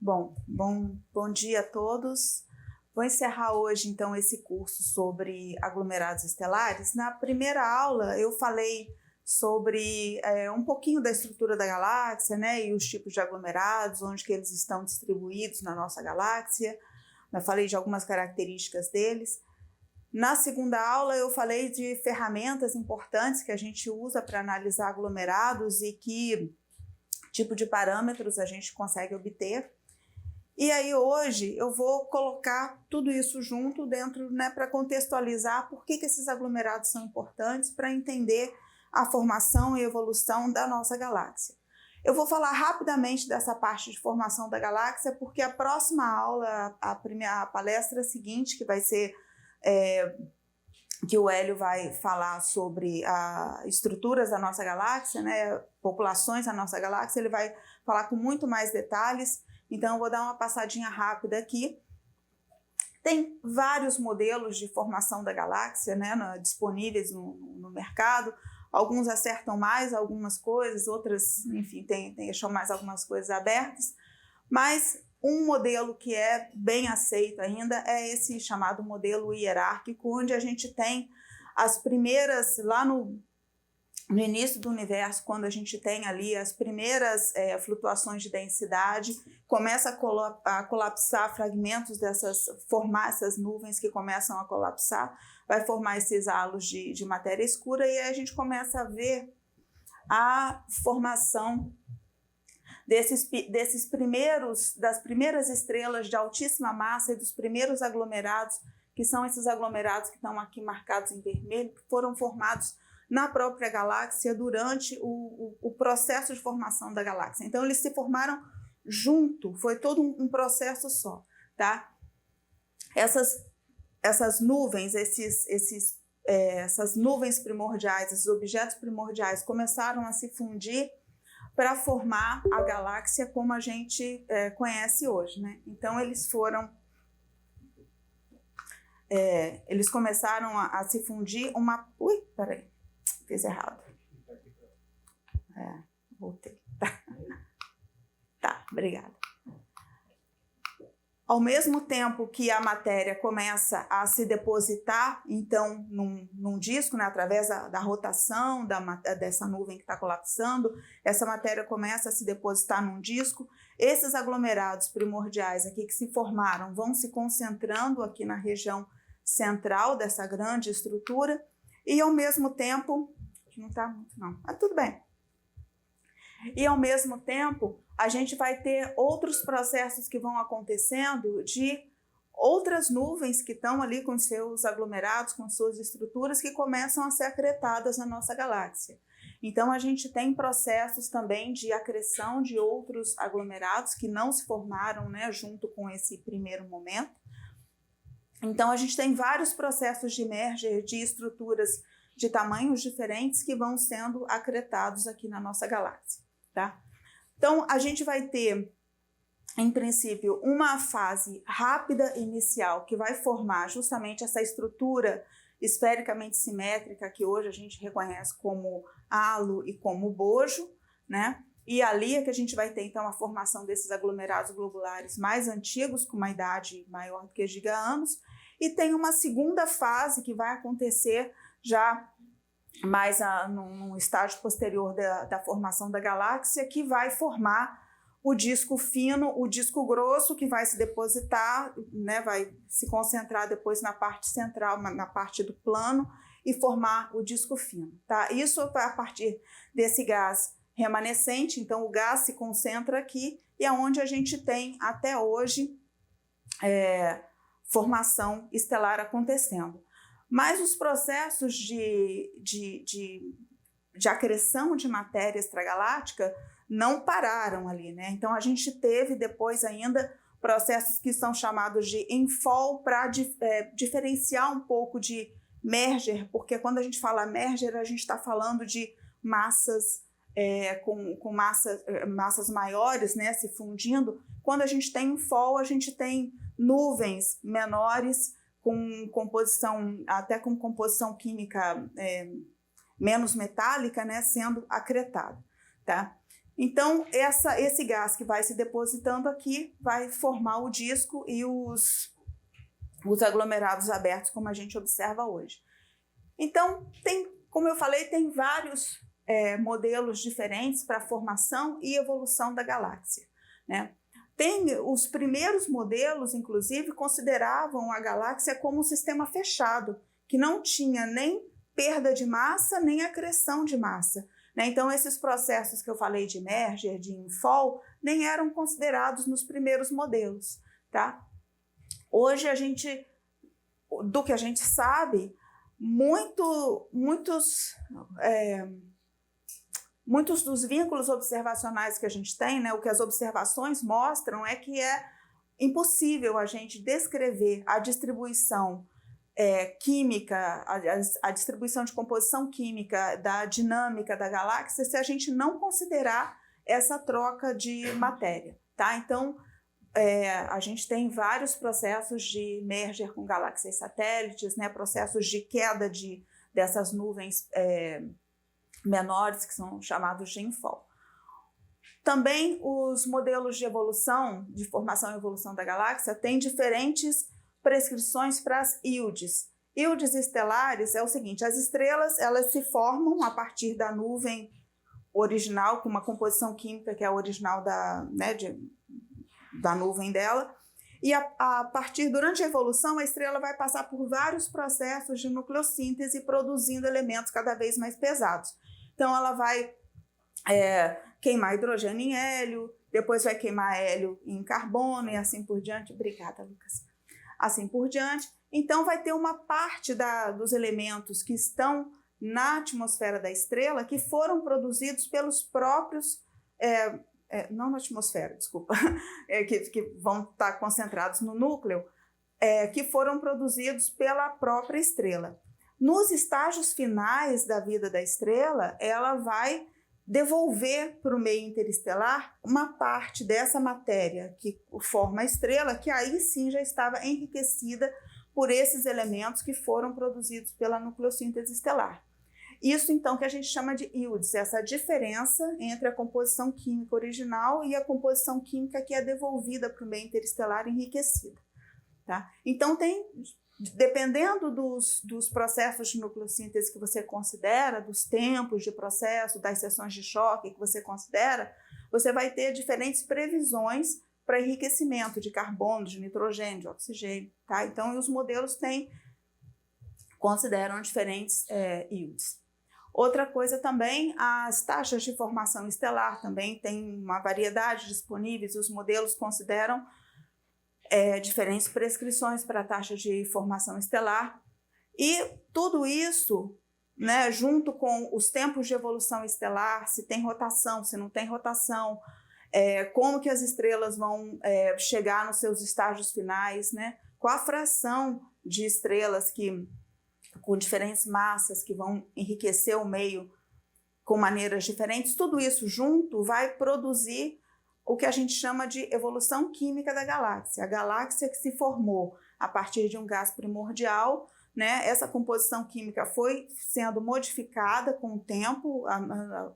Bom dia a todos. Vou encerrar hoje, então, esse curso sobre aglomerados estelares. Na primeira aula, eu falei sobre um pouquinho da estrutura da galáxia, né, e os tipos de aglomerados, onde que eles estão distribuídos na nossa galáxia. Eu falei de algumas características deles. Na segunda aula, eu falei de ferramentas importantes que a gente usa para analisar aglomerados e que tipo de parâmetros a gente consegue obter. E aí hoje eu vou colocar tudo isso junto dentro, né, para contextualizar por que esses aglomerados são importantes para entender a formação e evolução da nossa galáxia. Eu vou falar rapidamente dessa parte de formação da galáxia, porque a próxima aula, a palestra seguinte, que vai ser que o Hélio vai falar sobre as estruturas da nossa galáxia, né, populações da nossa galáxia, ele vai falar com muito mais detalhes. Então, eu vou dar uma passadinha rápida aqui. Tem vários modelos de formação da galáxia, né, disponíveis no mercado. Alguns acertam mais algumas coisas, outras, enfim, deixam mais algumas coisas abertas. Mas um modelo que é bem aceito ainda é esse chamado modelo hierárquico, onde a gente tem as primeiras, lá no início do universo, quando a gente tem ali as primeiras flutuações de densidade, começa a colapsar fragmentos formar essas nuvens que começam a colapsar, vai formar esses halos de matéria escura, e aí a gente começa a ver a formação das primeiras estrelas de altíssima massa e dos primeiros aglomerados, que são esses aglomerados que estão aqui marcados em vermelho, que foram formados na própria galáxia durante o processo de formação da galáxia. Então, eles se formaram junto, foi todo um processo só, tá? Essas nuvens, essas nuvens primordiais, esses objetos primordiais começaram a se fundir para formar a galáxia como a gente conhece hoje, né? Então, eles começaram a se fundir Ui, peraí. Fiz errado. Voltei. Tá, obrigada. Ao mesmo tempo que a matéria começa a se depositar, então, num disco, né, através da rotação dessa nuvem que está colapsando, essa matéria começa a se depositar num disco. Esses aglomerados primordiais aqui que se formaram vão se concentrando aqui na região central dessa grande estrutura, e ao mesmo tempo, não está muito não, mas tudo bem. E ao mesmo tempo, a gente vai ter outros processos que vão acontecendo de outras nuvens que estão ali com seus aglomerados, com suas estruturas, que começam a ser acretadas na nossa galáxia. Então, a gente tem processos também de acreção de outros aglomerados que não se formaram, né, junto com esse primeiro momento. Então, a gente tem vários processos de merger de estruturas de tamanhos diferentes que vão sendo acretados aqui na nossa galáxia, tá? Então, a gente vai ter, em princípio, uma fase rápida inicial que vai formar justamente essa estrutura esfericamente simétrica que hoje a gente reconhece como halo e como bojo, né? E ali é que a gente vai ter, então, a formação desses aglomerados globulares mais antigos, com uma idade maior do que giga-anos, e tem uma segunda fase que vai acontecer já mais num estágio posterior da formação da galáxia, que vai formar o disco fino, o disco grosso, que vai se depositar, né, vai se concentrar depois na parte central, na parte do plano, e formar o disco fino, tá? Isso vai a partir desse gás remanescente, então o gás se concentra aqui, e é onde a gente tem até hoje formação estelar acontecendo. Mas os processos de acreção de matéria extragaláctica não pararam ali, né? Então, a gente teve depois ainda processos que são chamados de infall para diferenciar um pouco de merger, porque quando a gente fala merger, a gente está falando de massas com massas maiores, né, se fundindo. Quando a gente tem infall, a gente tem nuvens menores com composição química menos metálica, né, sendo acretada, tá? Então, esse gás que vai se depositando aqui vai formar o disco e os aglomerados abertos, como a gente observa hoje. Então, como eu falei, tem vários modelos diferentes para a formação e evolução da galáxia, né? Os primeiros modelos, inclusive, consideravam a galáxia como um sistema fechado, que não tinha nem perda de massa, nem acreção de massa, né? Então, esses processos que eu falei de merger, de infall, nem eram considerados nos primeiros modelos, tá? Hoje, do que a gente sabe, muitos dos vínculos observacionais que a gente tem, né, o que as observações mostram é que é impossível a gente descrever a distribuição química, a distribuição de composição química da dinâmica da galáxia se a gente não considerar essa troca de matéria, tá? Então, a gente tem vários processos de merger com galáxias satélites, né, processos de queda dessas nuvens menores, que são chamados de infall. Também os modelos de evolução, de formação e evolução da galáxia, têm diferentes prescrições para as íodes. Íodes estelares é o seguinte: as estrelas elas se formam a partir da nuvem original, com uma composição química que é a original da nuvem dela, e durante a evolução, a estrela vai passar por vários processos de nucleossíntese, produzindo elementos cada vez mais pesados. Então, ela vai queimar hidrogênio em hélio, depois vai queimar hélio em carbono e assim por diante. Obrigada, Lucas. Assim por diante. Então, vai ter uma parte dos elementos que estão na atmosfera da estrela que foram produzidos pelos próprios... não na atmosfera, desculpa, que vão estar concentrados no núcleo, que foram produzidos pela própria estrela. Nos estágios finais da vida da estrela, ela vai devolver para o meio interestelar uma parte dessa matéria que forma a estrela, que aí sim já estava enriquecida por esses elementos que foram produzidos pela nucleossíntese estelar. Isso, então, que a gente chama de íodes, essa diferença entre a composição química original e a composição química que é devolvida para o meio interestelar enriquecida, tá? Então, dependendo dos processos de nucleossíntese que você considera, dos tempos de processo, das seções de choque que você considera, você vai ter diferentes previsões para enriquecimento de carbono, de nitrogênio, de oxigênio, tá? Então, os modelos consideram diferentes íodes. Outra coisa também, as taxas de formação estelar também tem uma variedade disponíveis, os modelos consideram diferentes prescrições para a taxa de formação estelar, e tudo isso, né, junto com os tempos de evolução estelar, se tem rotação, se não tem rotação, como que as estrelas vão chegar nos seus estágios finais, né, qual a fração de estrelas com diferentes massas que vão enriquecer o meio com maneiras diferentes, tudo isso junto vai produzir o que a gente chama de evolução química da galáxia. A galáxia que se formou a partir de um gás primordial, né? Essa composição química foi sendo modificada com o tempo,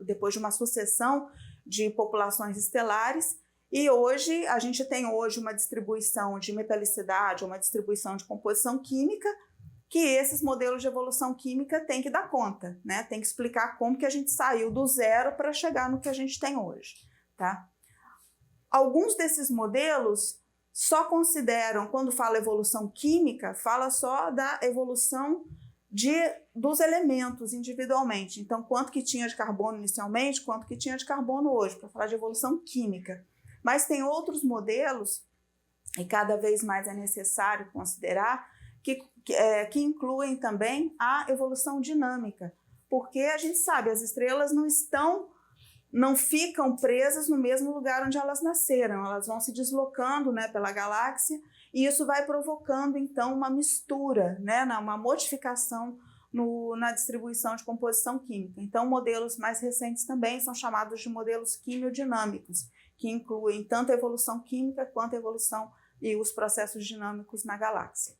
depois de uma sucessão de populações estelares, e hoje a gente tem uma distribuição de metalicidade, uma distribuição de composição química, que esses modelos de evolução química têm que dar conta, né? Tem que explicar como que a gente saiu do zero para chegar no que a gente tem hoje, tá? Alguns desses modelos só consideram, quando fala evolução química, fala só da evolução dos elementos individualmente. Então, quanto que tinha de carbono inicialmente, quanto que tinha de carbono hoje, para falar de evolução química. Mas tem outros modelos, e cada vez mais é necessário considerar, que incluem também a evolução dinâmica, porque a gente sabe, as estrelas não ficam presas no mesmo lugar onde elas nasceram, elas vão se deslocando, né, pela galáxia, e isso vai provocando, então, uma mistura, né, uma modificação na distribuição de composição química. Então, modelos mais recentes também são chamados de modelos quimiodinâmicos, que incluem tanto a evolução química quanto a evolução e os processos dinâmicos na galáxia.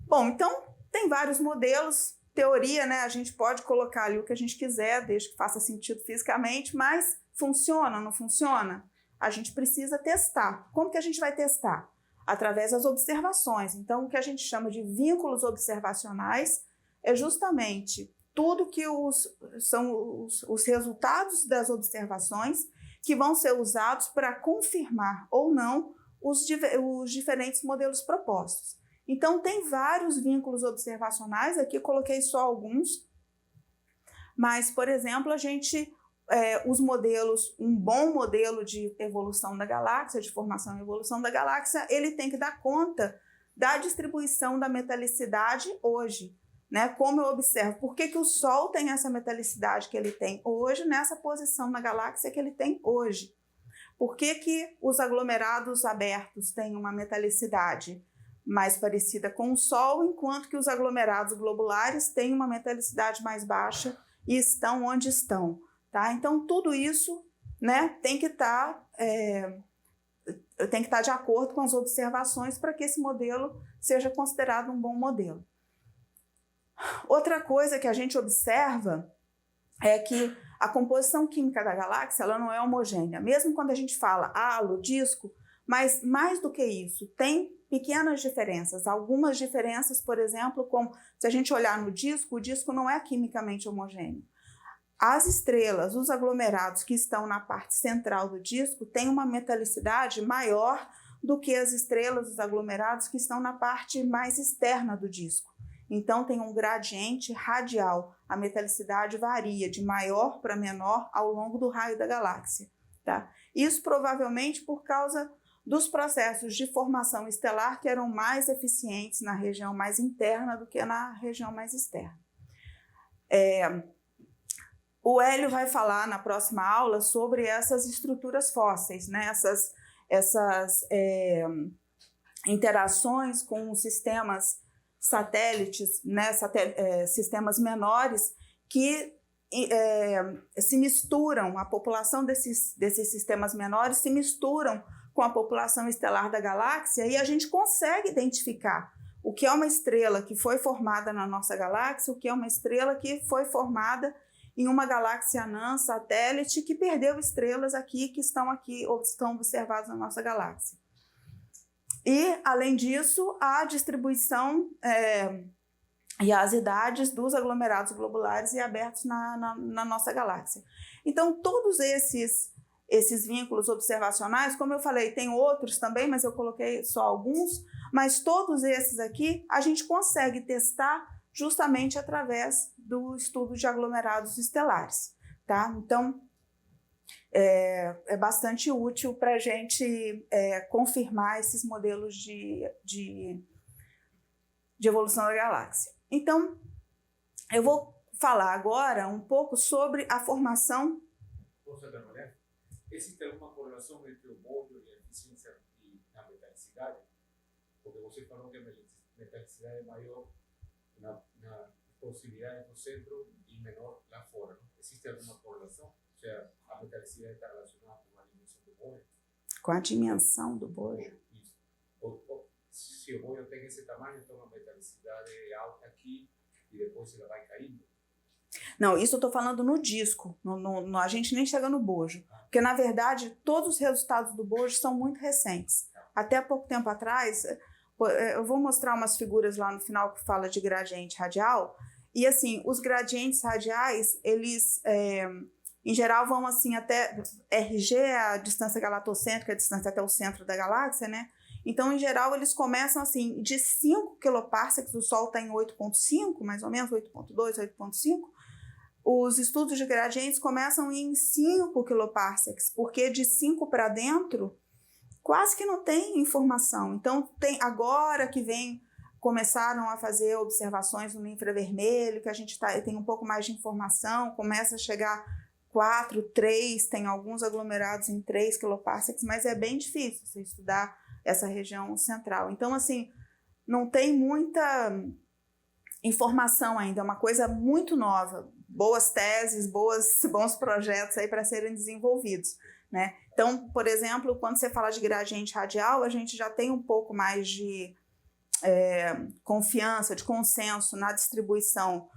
Bom, então, tem vários modelos, teoria, né, a gente pode colocar ali o que a gente quiser, desde que faça sentido fisicamente, mas funciona, não funciona? A gente precisa testar. Como que a gente vai testar? Através das observações. Então, o que a gente chama de vínculos observacionais é justamente tudo que são os resultados das observações que vão ser usados para confirmar ou não os diferentes modelos propostos. Então, tem vários vínculos observacionais, aqui coloquei só alguns, mas, por exemplo, os modelos, um bom modelo de evolução da galáxia, de formação e evolução da galáxia, ele tem que dar conta da distribuição da metalicidade hoje, né? Como eu observo, por que o Sol tem essa metalicidade que ele tem hoje, nessa posição na galáxia que ele tem hoje? Por que os aglomerados abertos têm uma metalicidade mais parecida com o Sol, enquanto que os aglomerados globulares têm uma metalicidade mais baixa e estão onde estão? Tá? Então, tudo isso, né, tem que estar de acordo com as observações para que esse modelo seja considerado um bom modelo. Outra coisa que a gente observa é que a composição química da galáxia ela não é homogênea. Mesmo quando a gente fala halo, disco, mas mais do que isso, tem pequenas diferenças. Algumas diferenças, por exemplo, como se a gente olhar no disco, o disco não é quimicamente homogêneo. As estrelas, os aglomerados que estão na parte central do disco têm uma metalicidade maior do que as estrelas, os aglomerados que estão na parte mais externa do disco. Então, tem um gradiente radial. A metalicidade varia de maior para menor ao longo do raio da galáxia. Tá? Isso provavelmente por causa dos processos de formação estelar que eram mais eficientes na região mais interna do que na região mais externa. O Hélio vai falar na próxima aula sobre essas estruturas fósseis, né? essas interações com os sistemas satélites, né? Sistemas menores que se misturam, a população desses sistemas menores se misturam com a população estelar da galáxia e a gente consegue identificar o que é uma estrela que foi formada na nossa galáxia, o que é uma estrela que foi formada em uma galáxia anã, satélite, que perdeu estrelas aqui, que estão observadas na nossa galáxia. E, além disso, a distribuição e as idades dos aglomerados globulares e abertos na nossa galáxia. Então, todos esses vínculos observacionais, como eu falei, tem outros também, mas eu coloquei só alguns, mas todos esses aqui a gente consegue testar justamente através do estudo de aglomerados estelares, tá? Então, é bastante útil para a gente confirmar esses modelos de evolução da galáxia. Então, eu vou falar agora um pouco sobre a formação... Posso trabalhar? Existe alguma correlação entre o bojo e a eficiência na metalicidade? Porque você falou que a metalicidade é maior na possibilidade do centro e menor lá fora. Não? Existe alguma correlação? Ou seja, a metalicidade está relacionada com a dimensão do bojo? Com a dimensão do bojo? Isso. Se o bojo tem esse tamanho, então a metalicidade é alta aqui e depois ela vai caindo? Não, isso eu estou falando no disco, a gente nem chega no bojo. Porque, na verdade, todos os resultados do bojo são muito recentes. Até pouco tempo atrás, eu vou mostrar umas figuras lá no final que fala de gradiente radial, e assim, os gradientes radiais, eles, em geral, vão assim até RG, a distância galatocêntrica, a distância até o centro da galáxia, né? Então, em geral, eles começam assim, de 5 quiloparsecs, o Sol está em 8,5, mais ou menos, 8,2, 8,5, os estudos de gradientes começam em 5 quiloparsecs, porque de 5 para dentro, quase que não tem informação. Então, agora que começaram a fazer observações no infravermelho, que a gente tem um pouco mais de informação, começa a chegar 4, 3, tem alguns aglomerados em 3 quiloparsecs, mas é bem difícil você estudar essa região central. Então, assim, não tem muita informação ainda, é uma coisa muito nova. Boas teses, bons projetos aí para serem desenvolvidos, né? Então, por exemplo, quando você fala de gradiente radial, a gente já tem um pouco mais de confiança, de consenso na distribuição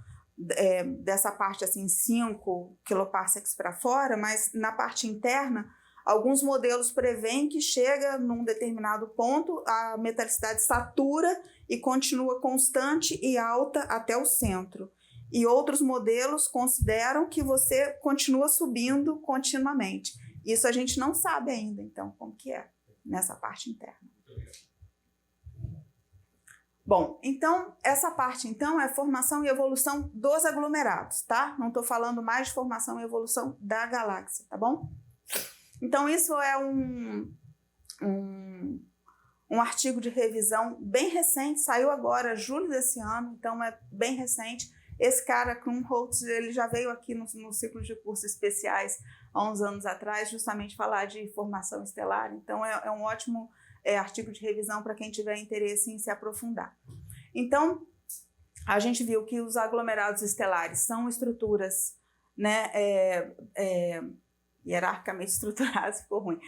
dessa parte assim 5 kiloparsecs para fora, mas na parte interna, alguns modelos prevêem que chega num determinado ponto, a metalicidade satura e continua constante e alta até o centro. E outros modelos consideram que você continua subindo continuamente. Isso a gente não sabe ainda, então, como que é nessa parte interna. Bom, então, essa parte, então, é formação e evolução dos aglomerados, tá? Não estou falando mais de formação e evolução da galáxia, tá bom? Então, isso é um artigo de revisão bem recente, saiu agora, julho desse ano, então é bem recente. Esse cara, Krumholtz, ele já veio aqui no ciclo de cursos especiais há uns anos atrás, justamente falar de formação estelar. Então, é um ótimo artigo de revisão para quem tiver interesse em se aprofundar. Então, a gente viu que os aglomerados estelares são estruturas, né, hierarquicamente estruturadas, ficou ruim,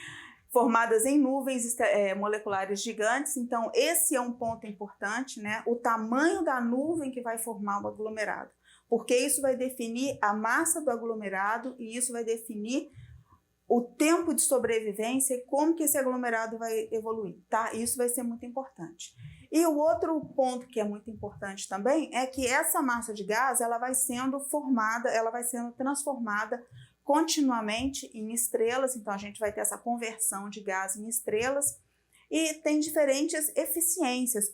formadas em nuvens moleculares gigantes. Então, esse é um ponto importante, né? O tamanho da nuvem que vai formar o aglomerado, porque isso vai definir a massa do aglomerado e isso vai definir o tempo de sobrevivência e como que esse aglomerado vai evoluir, tá? Isso vai ser muito importante. E o outro ponto que é muito importante também é que essa massa de gás, ela vai sendo formada, ela vai sendo transformada continuamente em estrelas. Então, a gente vai ter essa conversão de gás em estrelas e tem diferentes eficiências.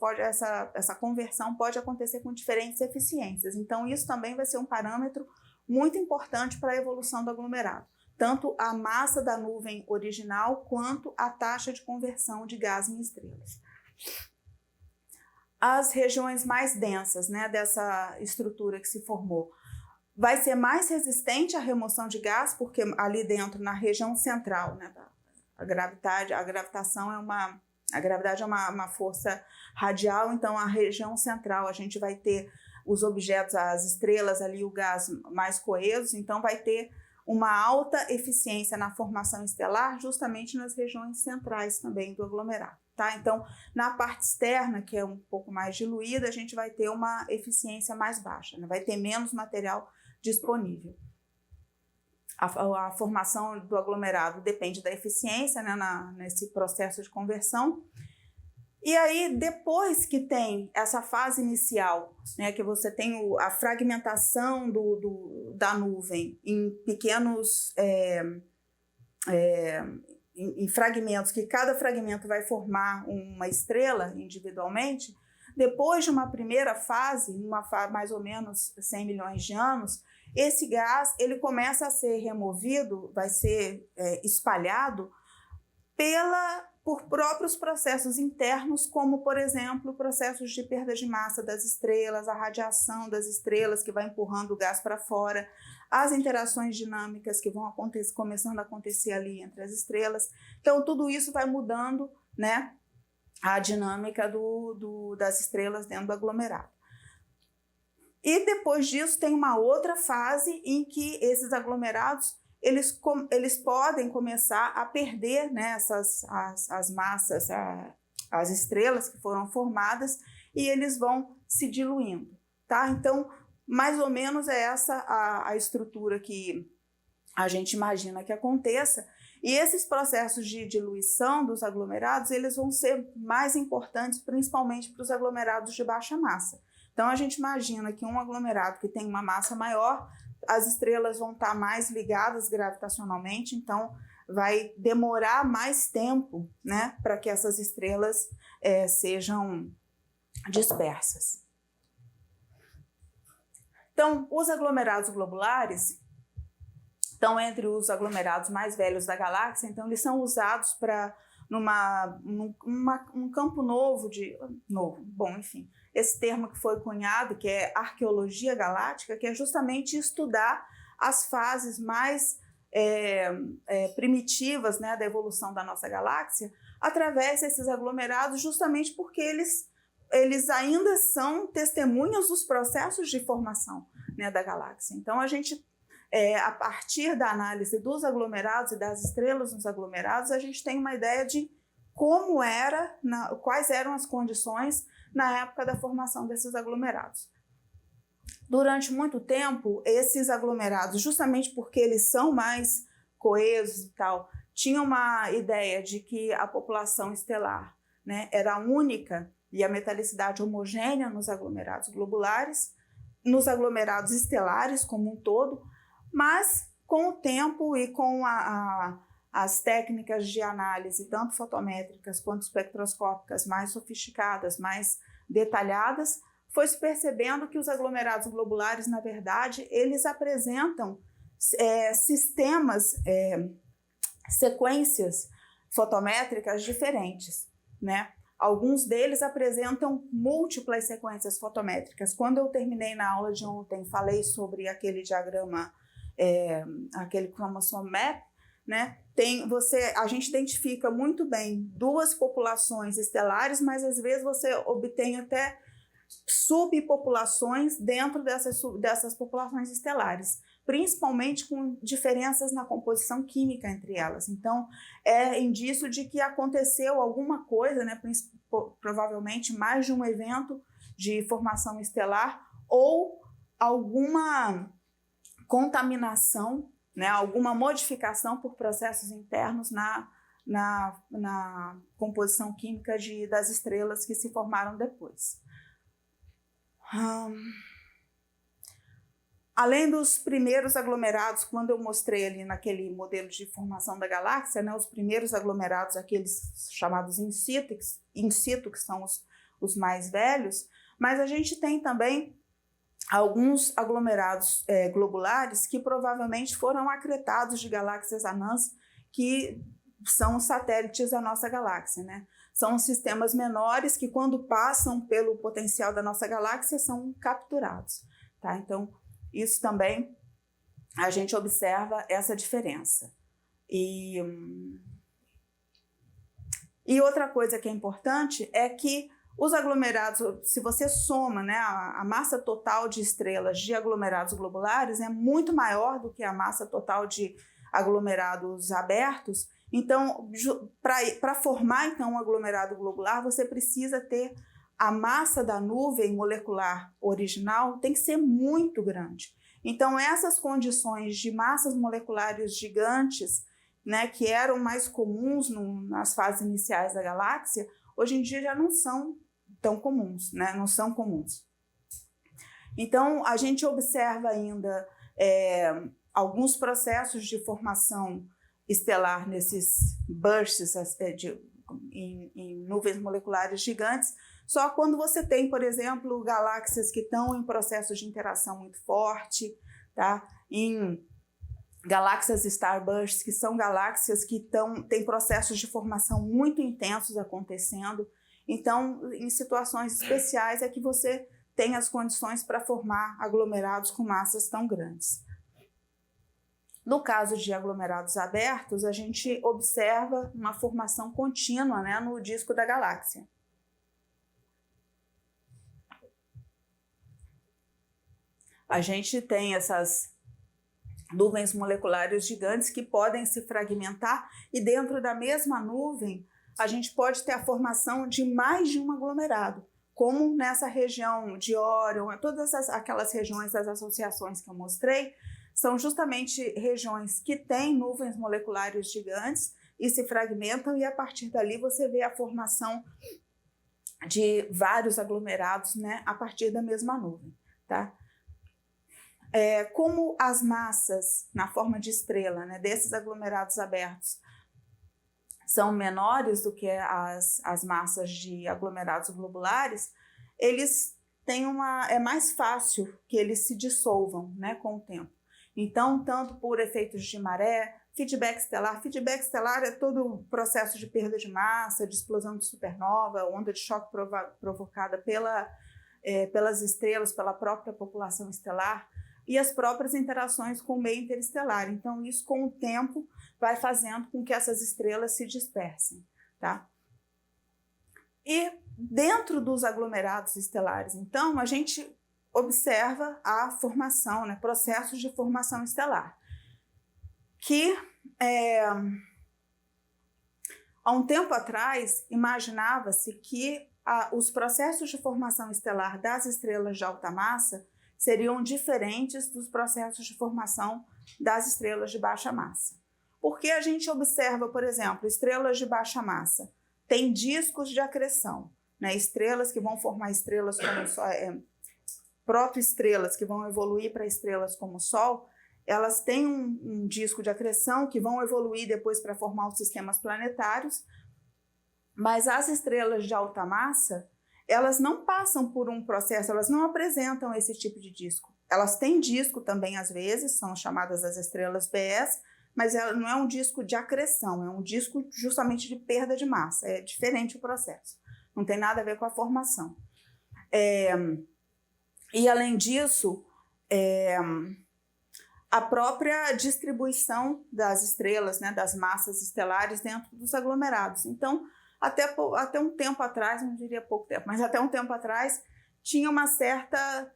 Essa conversão pode acontecer com diferentes eficiências. Então, isso também vai ser um parâmetro muito importante para a evolução do aglomerado. Tanto a massa da nuvem original quanto a taxa de conversão de gás em estrelas. As regiões mais densas, né, dessa estrutura que se formou, vai ser mais resistente à remoção de gás, porque ali dentro, na região central, né, a gravidade é uma força radial, então a região central a gente vai ter os objetos, as estrelas ali, o gás mais coesos, então vai ter uma alta eficiência na formação estelar justamente nas regiões centrais também do aglomerado, tá? Então, na parte externa, que é um pouco mais diluída, a gente vai ter uma eficiência mais baixa, né? Vai ter menos material disponível. A formação do aglomerado depende da eficiência, né, nesse processo de conversão. E aí, depois que tem essa fase inicial, né, que você tem a fragmentação da nuvem em pequenos em fragmentos, que cada fragmento vai formar uma estrela individualmente, depois de uma primeira fase, mais ou menos 100 milhões de anos, esse gás ele começa a ser removido, vai ser espalhado por próprios processos internos, como, por exemplo, processos de perda de massa das estrelas, a radiação das estrelas que vai empurrando o gás para fora, as interações dinâmicas que vão começando a acontecer ali entre as estrelas. Então, tudo isso vai mudando, né, a dinâmica das estrelas dentro do aglomerado. E depois disso tem uma outra fase em que esses aglomerados eles podem começar a perder, né, as massas, as estrelas que foram formadas, e eles vão se diluindo, tá? Então, mais ou menos é essa a estrutura que a gente imagina que aconteça, e esses processos de diluição dos aglomerados, eles vão ser mais importantes, principalmente para os aglomerados de baixa massa. Então, a gente imagina que um aglomerado que tem uma massa maior, as estrelas vão estar mais ligadas gravitacionalmente, então vai demorar mais tempo, né, para que essas estrelas sejam dispersas. Então, os aglomerados globulares estão entre os aglomerados mais velhos da galáxia, então eles são usados para um campo enfim, esse termo que foi cunhado, que é arqueologia galáctica, que é justamente estudar as fases mais primitivas, né, da evolução da nossa galáxia, através desses aglomerados, justamente porque eles ainda são testemunhas dos processos de formação, né, da galáxia. Então, a gente, a partir da análise dos aglomerados e das estrelas nos aglomerados, a gente tem uma ideia de quais eram as condições na época da formação desses aglomerados. durante muito tempo, esses aglomerados, justamente porque eles são mais coesos e tal, tinham uma ideia de que a população estelar, né, era única e a metalicidade homogênea nos aglomerados globulares, nos aglomerados estelares como um todo, mas com o tempo e com as técnicas de análise, tanto fotométricas quanto espectroscópicas mais sofisticadas, mais detalhadas, foi se percebendo que os aglomerados globulares, na verdade, eles apresentam sequências fotométricas diferentes, né? Alguns deles apresentam múltiplas sequências fotométricas. Quando eu terminei na aula de ontem, falei sobre aquele diagrama, aquele chromosome map, né? A gente identifica muito bem duas populações estelares, mas às vezes você obtém até subpopulações dentro dessas populações estelares, principalmente com diferenças na composição química entre elas. Então, é indício de que aconteceu alguma coisa, né, provavelmente mais de um evento de formação estelar ou alguma contaminação, né, alguma modificação por processos internos na composição química das estrelas que se formaram depois. Além dos primeiros aglomerados, quando eu mostrei ali naquele modelo de formação da galáxia, né, os primeiros aglomerados, aqueles chamados in situ, que são os mais velhos, mas a gente tem também alguns aglomerados globulares que provavelmente foram acretados de galáxias anãs, que são satélites da nossa galáxia, né? São sistemas menores que, quando passam pelo potencial da nossa galáxia, são capturados, tá? Então, isso também a gente observa essa diferença. E outra coisa que é importante é que os aglomerados, se você soma, né, a massa total de estrelas de aglomerados globulares é muito maior do que a massa total de aglomerados abertos. Então, para formar então um aglomerado globular, você precisa ter a massa da nuvem molecular original tem que ser muito grande. Então, essas condições de massas moleculares gigantes, né, que eram mais comuns nas fases iniciais da galáxia, hoje em dia já não são tão comuns, né? Não são comuns. Então, a gente observa ainda alguns processos de formação estelar nesses bursts em nuvens moleculares gigantes, só quando você tem, por exemplo, galáxias que estão em processos de interação muito forte, tá? Em galáxias starbursts, que são galáxias que têm processos de formação muito intensos acontecendo. Então, em situações especiais é que você tem as condições para formar aglomerados com massas tão grandes. No caso de aglomerados abertos, a gente observa uma formação contínua, né, no disco da galáxia. A gente tem essas nuvens moleculares gigantes que podem se fragmentar e dentro da mesma nuvem a gente pode ter a formação de mais de um aglomerado, como nessa região de Órion, todas aquelas regiões das associações que eu mostrei, são justamente regiões que têm nuvens moleculares gigantes e se fragmentam, e a partir dali você vê a formação de vários aglomerados, né, a partir da mesma nuvem, tá? Como as massas na forma de estrela, né, desses aglomerados abertos são menores do que as massas de aglomerados globulares, eles têm é mais fácil que eles se dissolvam, né, com o tempo. Então, tanto por efeitos de maré, feedback estelar é todo o processo de perda de massa, de explosão de supernova, onda de choque provocada pelas estrelas, pela própria população estelar, e as próprias interações com o meio interestelar. Então, isso, com o tempo, vai fazendo com que essas estrelas se dispersem, tá? E dentro dos aglomerados estelares, então, a gente observa a formação, né, processos de formação estelar, que há um tempo atrás imaginava-se que os processos de formação estelar das estrelas de alta massa seriam diferentes dos processos de formação das estrelas de baixa massa. Porque a gente observa, por exemplo, estrelas de baixa massa, tem discos de acreção, né? Estrelas que vão formar estrelas como protoestrelas que vão evoluir para estrelas como o Sol, elas têm um disco de acreção que vão evoluir depois para formar os sistemas planetários, mas as estrelas de alta massa, elas não passam por um processo, elas não apresentam esse tipo de disco. Elas têm disco também às vezes, são chamadas as estrelas BS, mas ela não é um disco de acreção, é um disco justamente de perda de massa, é diferente o processo, não tem nada a ver com a formação. E além disso, a própria distribuição das estrelas, né, das massas estelares dentro dos aglomerados. Então, até um tempo atrás, não diria pouco tempo, mas até um tempo atrás, tinha uma certa...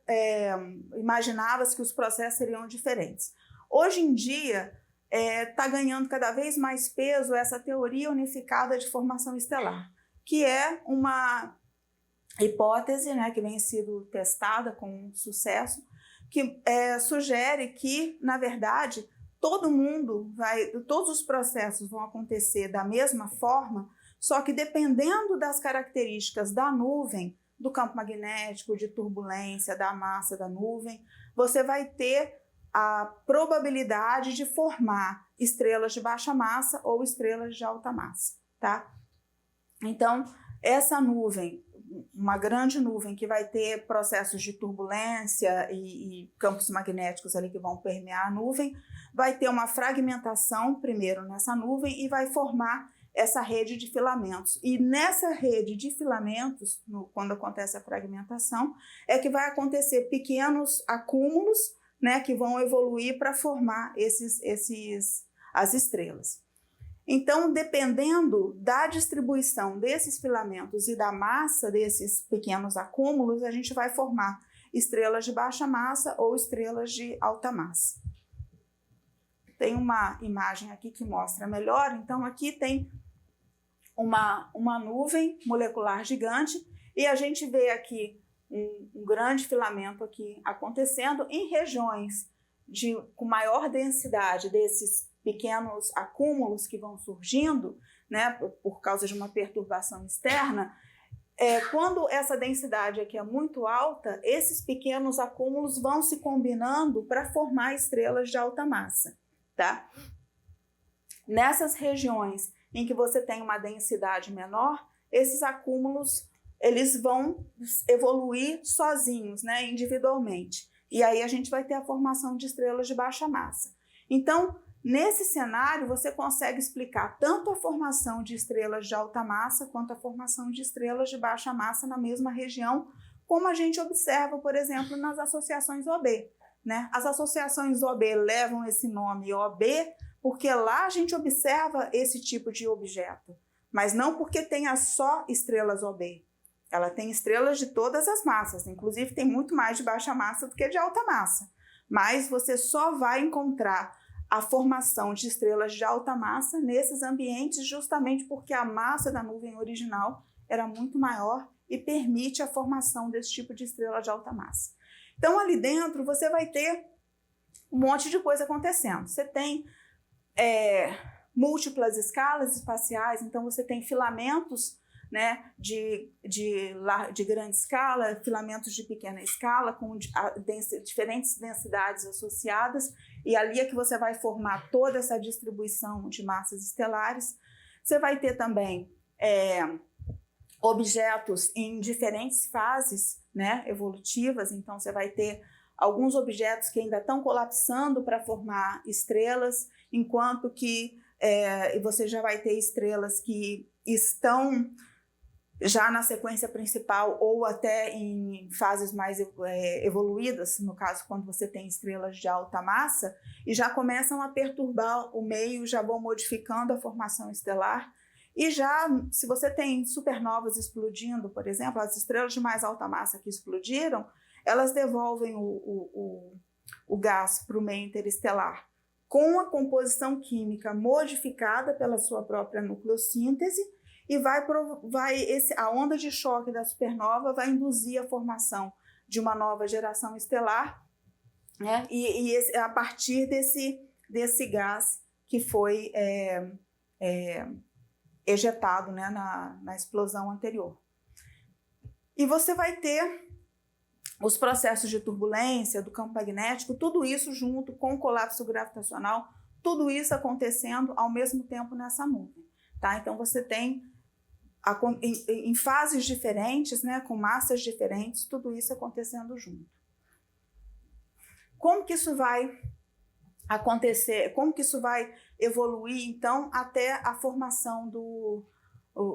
imaginava-se que os processos seriam diferentes. Hoje em dia, está ganhando cada vez mais peso essa teoria unificada de formação estelar, que é uma hipótese, né, que vem sido testada com sucesso, que sugere que, na verdade, todos os processos vão acontecer da mesma forma, só que dependendo das características da nuvem, do campo magnético, de turbulência, da massa da nuvem, você vai ter a probabilidade de formar estrelas de baixa massa ou estrelas de alta massa, tá? Então, essa nuvem, uma grande nuvem que vai ter processos de turbulência e campos magnéticos ali que vão permear a nuvem, vai ter uma fragmentação primeiro nessa nuvem e vai formar essa rede de filamentos. E nessa rede de filamentos, quando acontece a fragmentação, é que vai acontecer pequenos acúmulos, né, que vão evoluir para formar as estrelas. Então, dependendo da distribuição desses filamentos e da massa desses pequenos acúmulos, a gente vai formar estrelas de baixa massa ou estrelas de alta massa. Tem uma imagem aqui que mostra melhor. Então, aqui tem uma nuvem molecular gigante e a gente vê aqui um grande filamento aqui acontecendo em regiões com maior densidade desses pequenos acúmulos que vão surgindo, né, por causa de uma perturbação externa. Quando essa densidade aqui é muito alta, esses pequenos acúmulos vão se combinando para formar estrelas de alta massa, tá? Nessas regiões em que você tem uma densidade menor, esses acúmulos eles vão evoluir sozinhos, né, individualmente. E aí a gente vai ter a formação de estrelas de baixa massa. Então, nesse cenário, você consegue explicar tanto a formação de estrelas de alta massa quanto a formação de estrelas de baixa massa na mesma região, como a gente observa, por exemplo, nas associações OB, né? As associações OB levam esse nome OB porque lá a gente observa esse tipo de objeto, mas não porque tenha só estrelas OB. Ela tem estrelas de todas as massas, inclusive tem muito mais de baixa massa do que de alta massa, mas você só vai encontrar a formação de estrelas de alta massa nesses ambientes justamente porque a massa da nuvem original era muito maior e permite a formação desse tipo de estrela de alta massa. Então, ali dentro, você vai ter um monte de coisa acontecendo. Você tem múltiplas escalas espaciais, então você tem filamentos, né, de grande escala, filamentos de pequena escala, com diferentes densidades associadas, e ali é que você vai formar toda essa distribuição de massas estelares. Você vai ter também objetos em diferentes fases, né, evolutivas, então você vai ter alguns objetos que ainda estão colapsando para formar estrelas, enquanto que você já vai ter estrelas que estão já na sequência principal ou até em fases mais evoluídas, no caso quando você tem estrelas de alta massa, e já começam a perturbar o meio, já vão modificando a formação estelar. E já, se você tem supernovas explodindo, por exemplo, as estrelas de mais alta massa que explodiram, elas devolvem o gás para o meio interestelar com a composição química modificada pela sua própria nucleossíntese, e a onda de choque da supernova vai induzir a formação de uma nova geração estelar, né? E a partir desse gás que foi ejetado, né, na explosão anterior. E você vai ter os processos de turbulência, do campo magnético, tudo isso junto com o colapso gravitacional, tudo isso acontecendo ao mesmo tempo nessa nuvem. Tá? Então você tem em fases diferentes, né, com massas diferentes, tudo isso acontecendo junto. Como que isso vai acontecer? Como que isso vai evoluir, então, até a formação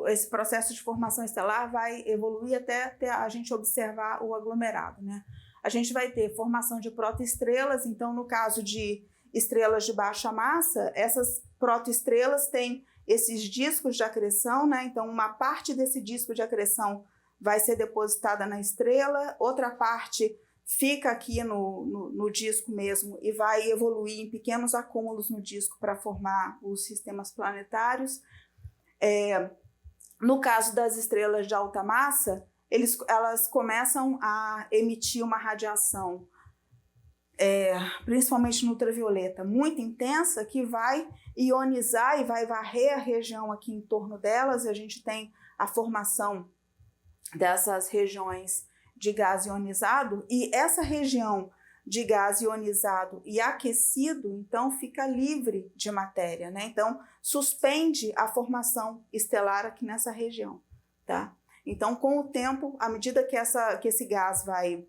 esse processo de formação estelar vai evoluir até a gente observar o aglomerado, né? A gente vai ter formação de protoestrelas, então, no caso de estrelas de baixa massa, essas protoestrelas têm esses discos de acreção, né? Então, uma parte desse disco de acreção vai ser depositada na estrela, outra parte fica aqui no disco mesmo e vai evoluir em pequenos acúmulos no disco para formar os sistemas planetários. No caso das estrelas de alta massa, elas começam a emitir uma radiação, principalmente no ultravioleta, muito intensa, que vai ionizar e vai varrer a região aqui em torno delas, e a gente tem a formação dessas regiões de gás ionizado, e essa região de gás ionizado e aquecido, então, fica livre de matéria, né? Então, suspende a formação estelar aqui nessa região, tá? Então, com o tempo, à medida que esse gás vai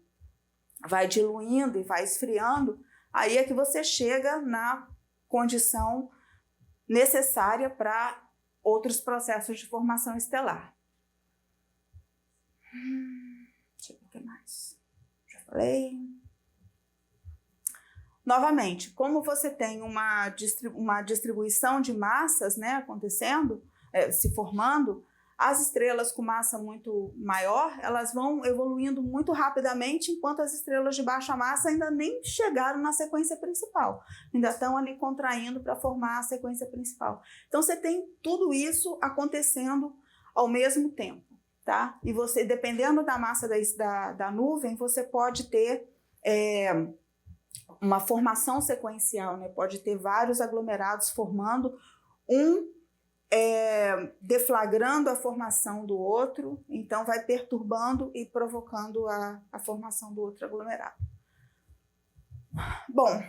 diluindo e vai esfriando, aí é que você chega na condição necessária para outros processos de formação estelar. Deixa eu ver o que mais. Já falei. Novamente, como você tem uma distribuição de massas, né, acontecendo, se formando, as estrelas com massa muito maior, elas vão evoluindo muito rapidamente, enquanto as estrelas de baixa massa ainda nem chegaram na sequência principal. Ainda estão ali contraindo para formar a sequência principal. Então, você tem tudo isso acontecendo ao mesmo tempo, tá? E você, dependendo da massa da nuvem, você pode ter uma formação sequencial, né? Pode ter vários aglomerados formando deflagrando a formação do outro, então vai perturbando e provocando a formação do outro aglomerado. Bom,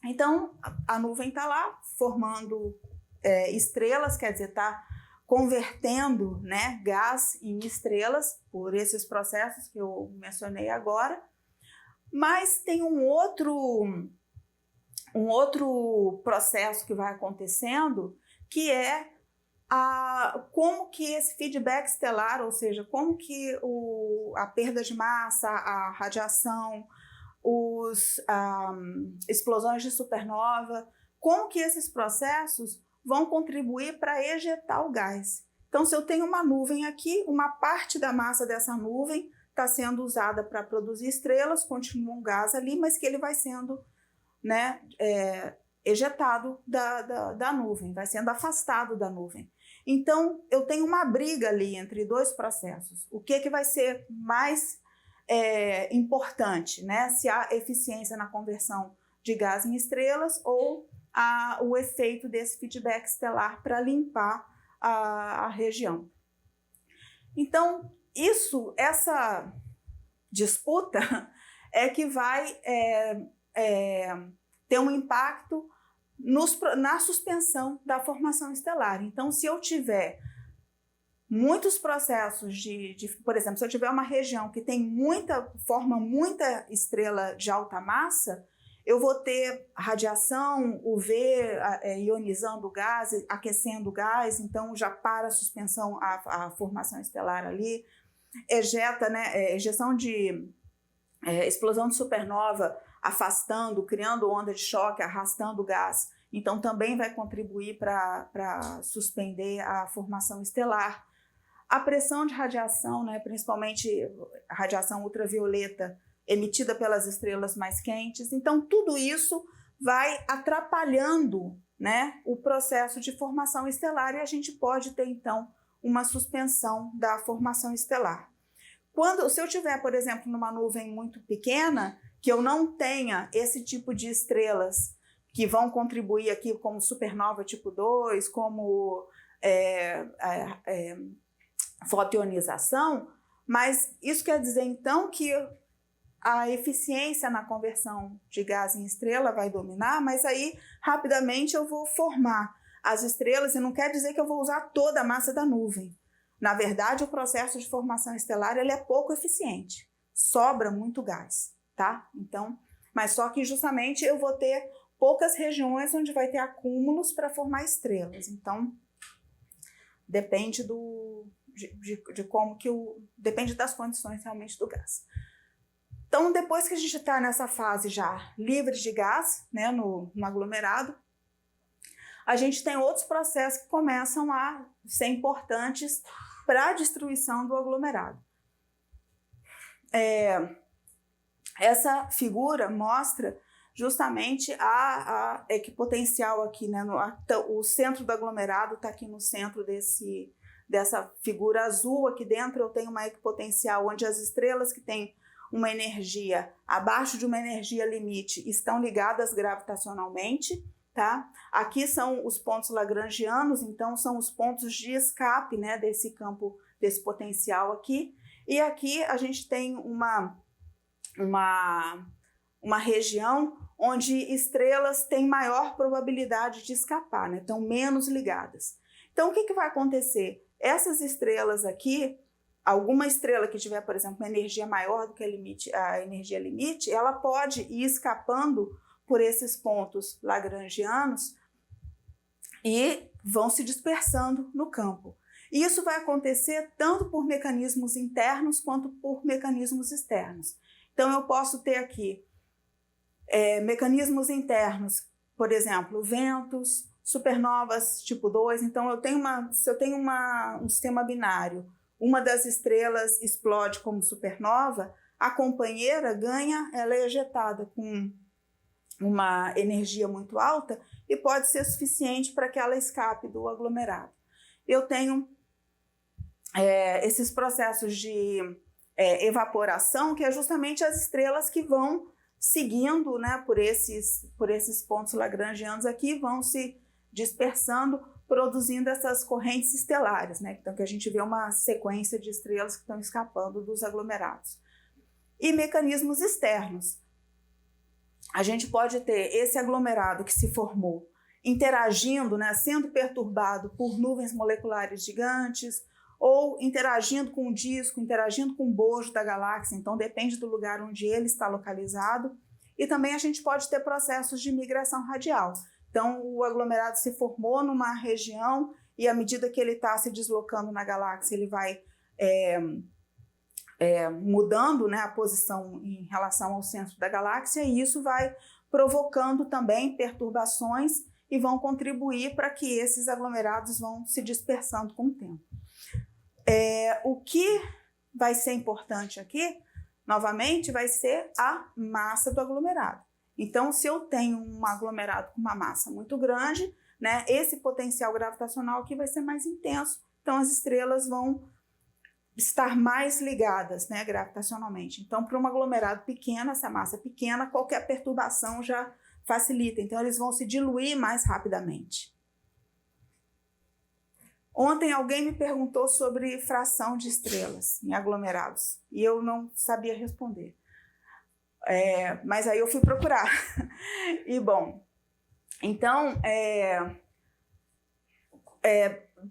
então a nuvem está lá formando estrelas, quer dizer, está convertendo, né, gás em estrelas por esses processos que eu mencionei agora, mas tem um outro processo que vai acontecendo, que é como que esse feedback estelar, ou seja, como que a perda de massa, a radiação, explosões de supernova, como que esses processos vão contribuir para ejetar o gás. Então, se eu tenho uma nuvem aqui, uma parte da massa dessa nuvem está sendo usada para produzir estrelas, continua um gás ali, mas que ele vai sendo, né, ejetado da nuvem, vai sendo afastado da nuvem. Então, eu tenho uma briga ali entre dois processos. O que vai ser mais importante, né? Se há eficiência na conversão de gás em estrelas ou o efeito desse feedback estelar para limpar a região. Então, essa disputa é que vai ter um impacto na suspensão da formação estelar. Então, se eu tiver muitos processos por exemplo, se eu tiver uma região que forma muita estrela de alta massa, eu vou ter radiação UV ionizando o gás, aquecendo o gás, então já para a suspensão, a formação estelar ali, ejeção de explosão de supernova, afastando, criando onda de choque, arrastando o gás. Então, também vai contribuir para suspender a formação estelar. A pressão de radiação, né, principalmente a radiação ultravioleta emitida pelas estrelas mais quentes. Então, tudo isso vai atrapalhando, né, o processo de formação estelar e a gente pode ter, então, uma suspensão da formação estelar. Se eu tiver, por exemplo, numa nuvem muito pequena, que eu não tenha esse tipo de estrelas que vão contribuir aqui como supernova tipo 2, como fotoionização, mas isso quer dizer então que a eficiência na conversão de gás em estrela vai dominar, mas aí rapidamente eu vou formar as estrelas e não quer dizer que eu vou usar toda a massa da nuvem. Na verdade, o processo de formação estelar ele é pouco eficiente, sobra muito gás, tá? Então, mas só que justamente eu vou ter poucas regiões onde vai ter acúmulos para formar estrelas. Então, depende de como que depende das condições realmente do gás. Então, depois que a gente está nessa fase já livre de gás, né, no aglomerado, a gente tem outros processos que começam a ser importantes para a destruição do aglomerado. Essa figura mostra justamente a equipotencial aqui, né, o centro do aglomerado está aqui no centro dessa figura azul. Aqui dentro eu tenho uma equipotencial onde as estrelas que têm uma energia abaixo de uma energia limite estão ligadas gravitacionalmente, tá? Aqui são os pontos lagrangianos, então são os pontos de escape, né, desse campo, desse potencial aqui. E aqui a gente tem uma região onde estrelas têm maior probabilidade de escapar, né? Estão menos ligadas. Então o que vai acontecer? Essas estrelas aqui, alguma estrela que tiver, por exemplo, uma energia maior do que a energia limite, ela pode ir escapando por esses pontos lagrangianos e vão se dispersando no campo. E isso vai acontecer tanto por mecanismos internos quanto por mecanismos externos. Então, eu posso ter aqui mecanismos internos, por exemplo, ventos, supernovas tipo 2. Então, se eu tenho um sistema binário, uma das estrelas explode como supernova, a companheira ela é ejetada com uma energia muito alta e pode ser suficiente para que ela escape do aglomerado. Eu tenho esses processos de evaporação, que é justamente as estrelas que vão seguindo, né, por esses pontos lagrangianos aqui, vão se dispersando, produzindo essas correntes estelares, né? Então, que a gente vê uma sequência de estrelas que estão escapando dos aglomerados. E mecanismos externos. A gente pode ter esse aglomerado que se formou interagindo, né, sendo perturbado por nuvens moleculares gigantes, ou interagindo com o disco, interagindo com o bojo da galáxia. Então, depende do lugar onde ele está localizado. E também a gente pode ter processos de migração radial. Então, o aglomerado se formou numa região e, à medida que ele está se deslocando na galáxia, ele vai mudando, né, a posição em relação ao centro da galáxia, e isso vai provocando também perturbações e vão contribuir para que esses aglomerados vão se dispersando com o tempo. O que vai ser importante aqui, novamente, vai ser a massa do aglomerado. Então, se eu tenho um aglomerado com uma massa muito grande, né, esse potencial gravitacional aqui vai ser mais intenso. Então, as estrelas vão estar mais ligadas, né, gravitacionalmente. Então, para um aglomerado pequeno, essa massa pequena, qualquer perturbação já facilita. Então, eles vão se diluir mais rapidamente. Ontem alguém me perguntou sobre fração de estrelas em aglomerados e eu não sabia responder. Mas aí eu fui procurar. E bom, então,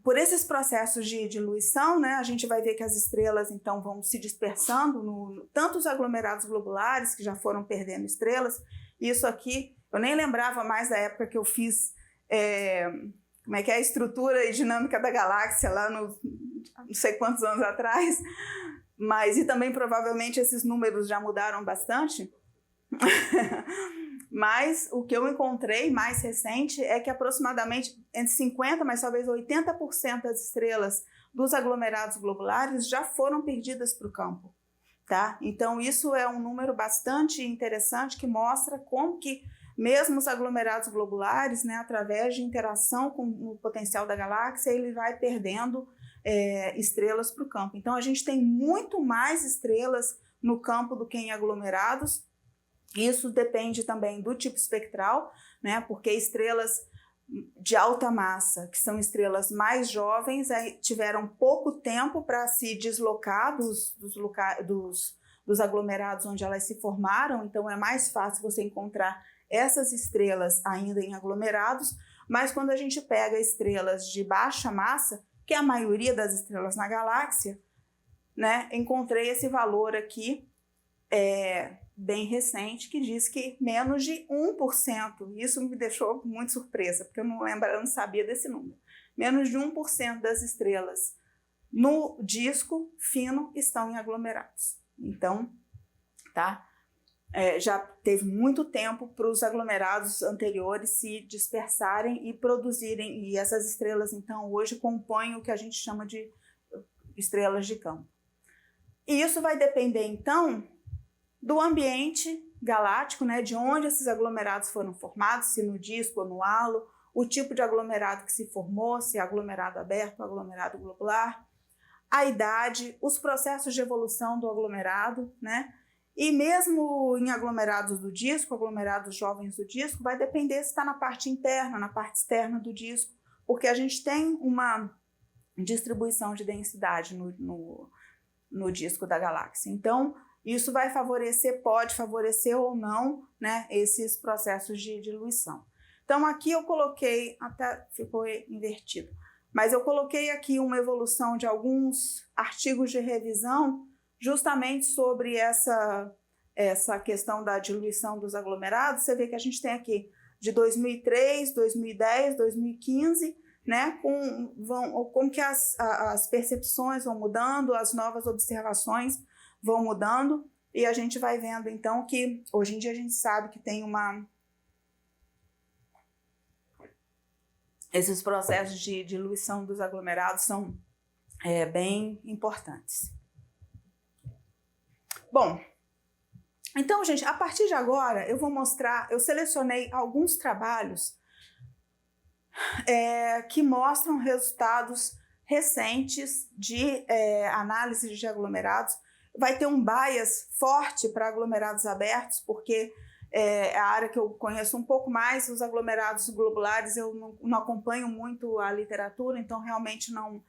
por esses processos de diluição, né, a gente vai ver que as estrelas então vão se dispersando, tanto os aglomerados globulares, que já foram perdendo estrelas. Isso aqui, eu nem lembrava mais da época que eu fiz como é que é a estrutura e dinâmica da galáxia lá não sei quantos anos atrás, mas e também provavelmente esses números já mudaram bastante. Mas o que eu encontrei mais recente é que aproximadamente entre 50%, mas talvez 80% das estrelas dos aglomerados globulares já foram perdidas para o campo, tá? Então isso é um número bastante interessante que mostra como que mesmo os aglomerados globulares, né, através de interação com o potencial da galáxia, ele vai perdendo estrelas para o campo. Então, a gente tem muito mais estrelas no campo do que em aglomerados. Isso depende também do tipo espectral, né, porque estrelas de alta massa, que são estrelas mais jovens, tiveram pouco tempo para se deslocar dos aglomerados onde elas se formaram, então é mais fácil você encontrar essas estrelas ainda em aglomerados, mas quando a gente pega estrelas de baixa massa, que é a maioria das estrelas na galáxia, né, encontrei esse valor aqui, bem recente, que diz que menos de 1%. Isso me deixou muito surpresa, porque eu não sabia desse número. Menos de 1% das estrelas no disco fino estão em aglomerados. Então, tá? Já teve muito tempo para os aglomerados anteriores se dispersarem e produzirem, e essas estrelas, então, hoje compõem o que a gente chama de estrelas de campo. E isso vai depender, então, do ambiente galáctico, né, de onde esses aglomerados foram formados, se no disco ou no halo, o tipo de aglomerado que se formou, se é aglomerado aberto ou aglomerado globular, a idade, os processos de evolução do aglomerado, né, e mesmo em aglomerados do disco, aglomerados jovens do disco, vai depender se está na parte interna, na parte externa do disco, porque a gente tem uma distribuição de densidade no disco da galáxia. Então, isso vai favorecer, pode favorecer ou não, né, esses processos de diluição. Então, aqui eu coloquei, até ficou invertido, mas eu coloquei aqui uma evolução de alguns artigos de revisão justamente sobre essa questão da diluição dos aglomerados. Você vê que a gente tem aqui de 2003, 2010, 2015, né, como que as percepções vão mudando, as novas observações vão mudando, e a gente vai vendo, então, que hoje em dia a gente sabe que tem esses processos de diluição dos aglomerados são bem importantes. Bom, então, gente, a partir de agora eu vou mostrar, eu selecionei alguns trabalhos que mostram resultados recentes de análise de aglomerados. Vai ter um bias forte para aglomerados abertos, porque é a área que eu conheço um pouco mais. Os aglomerados globulares eu não acompanho muito a literatura, então realmente não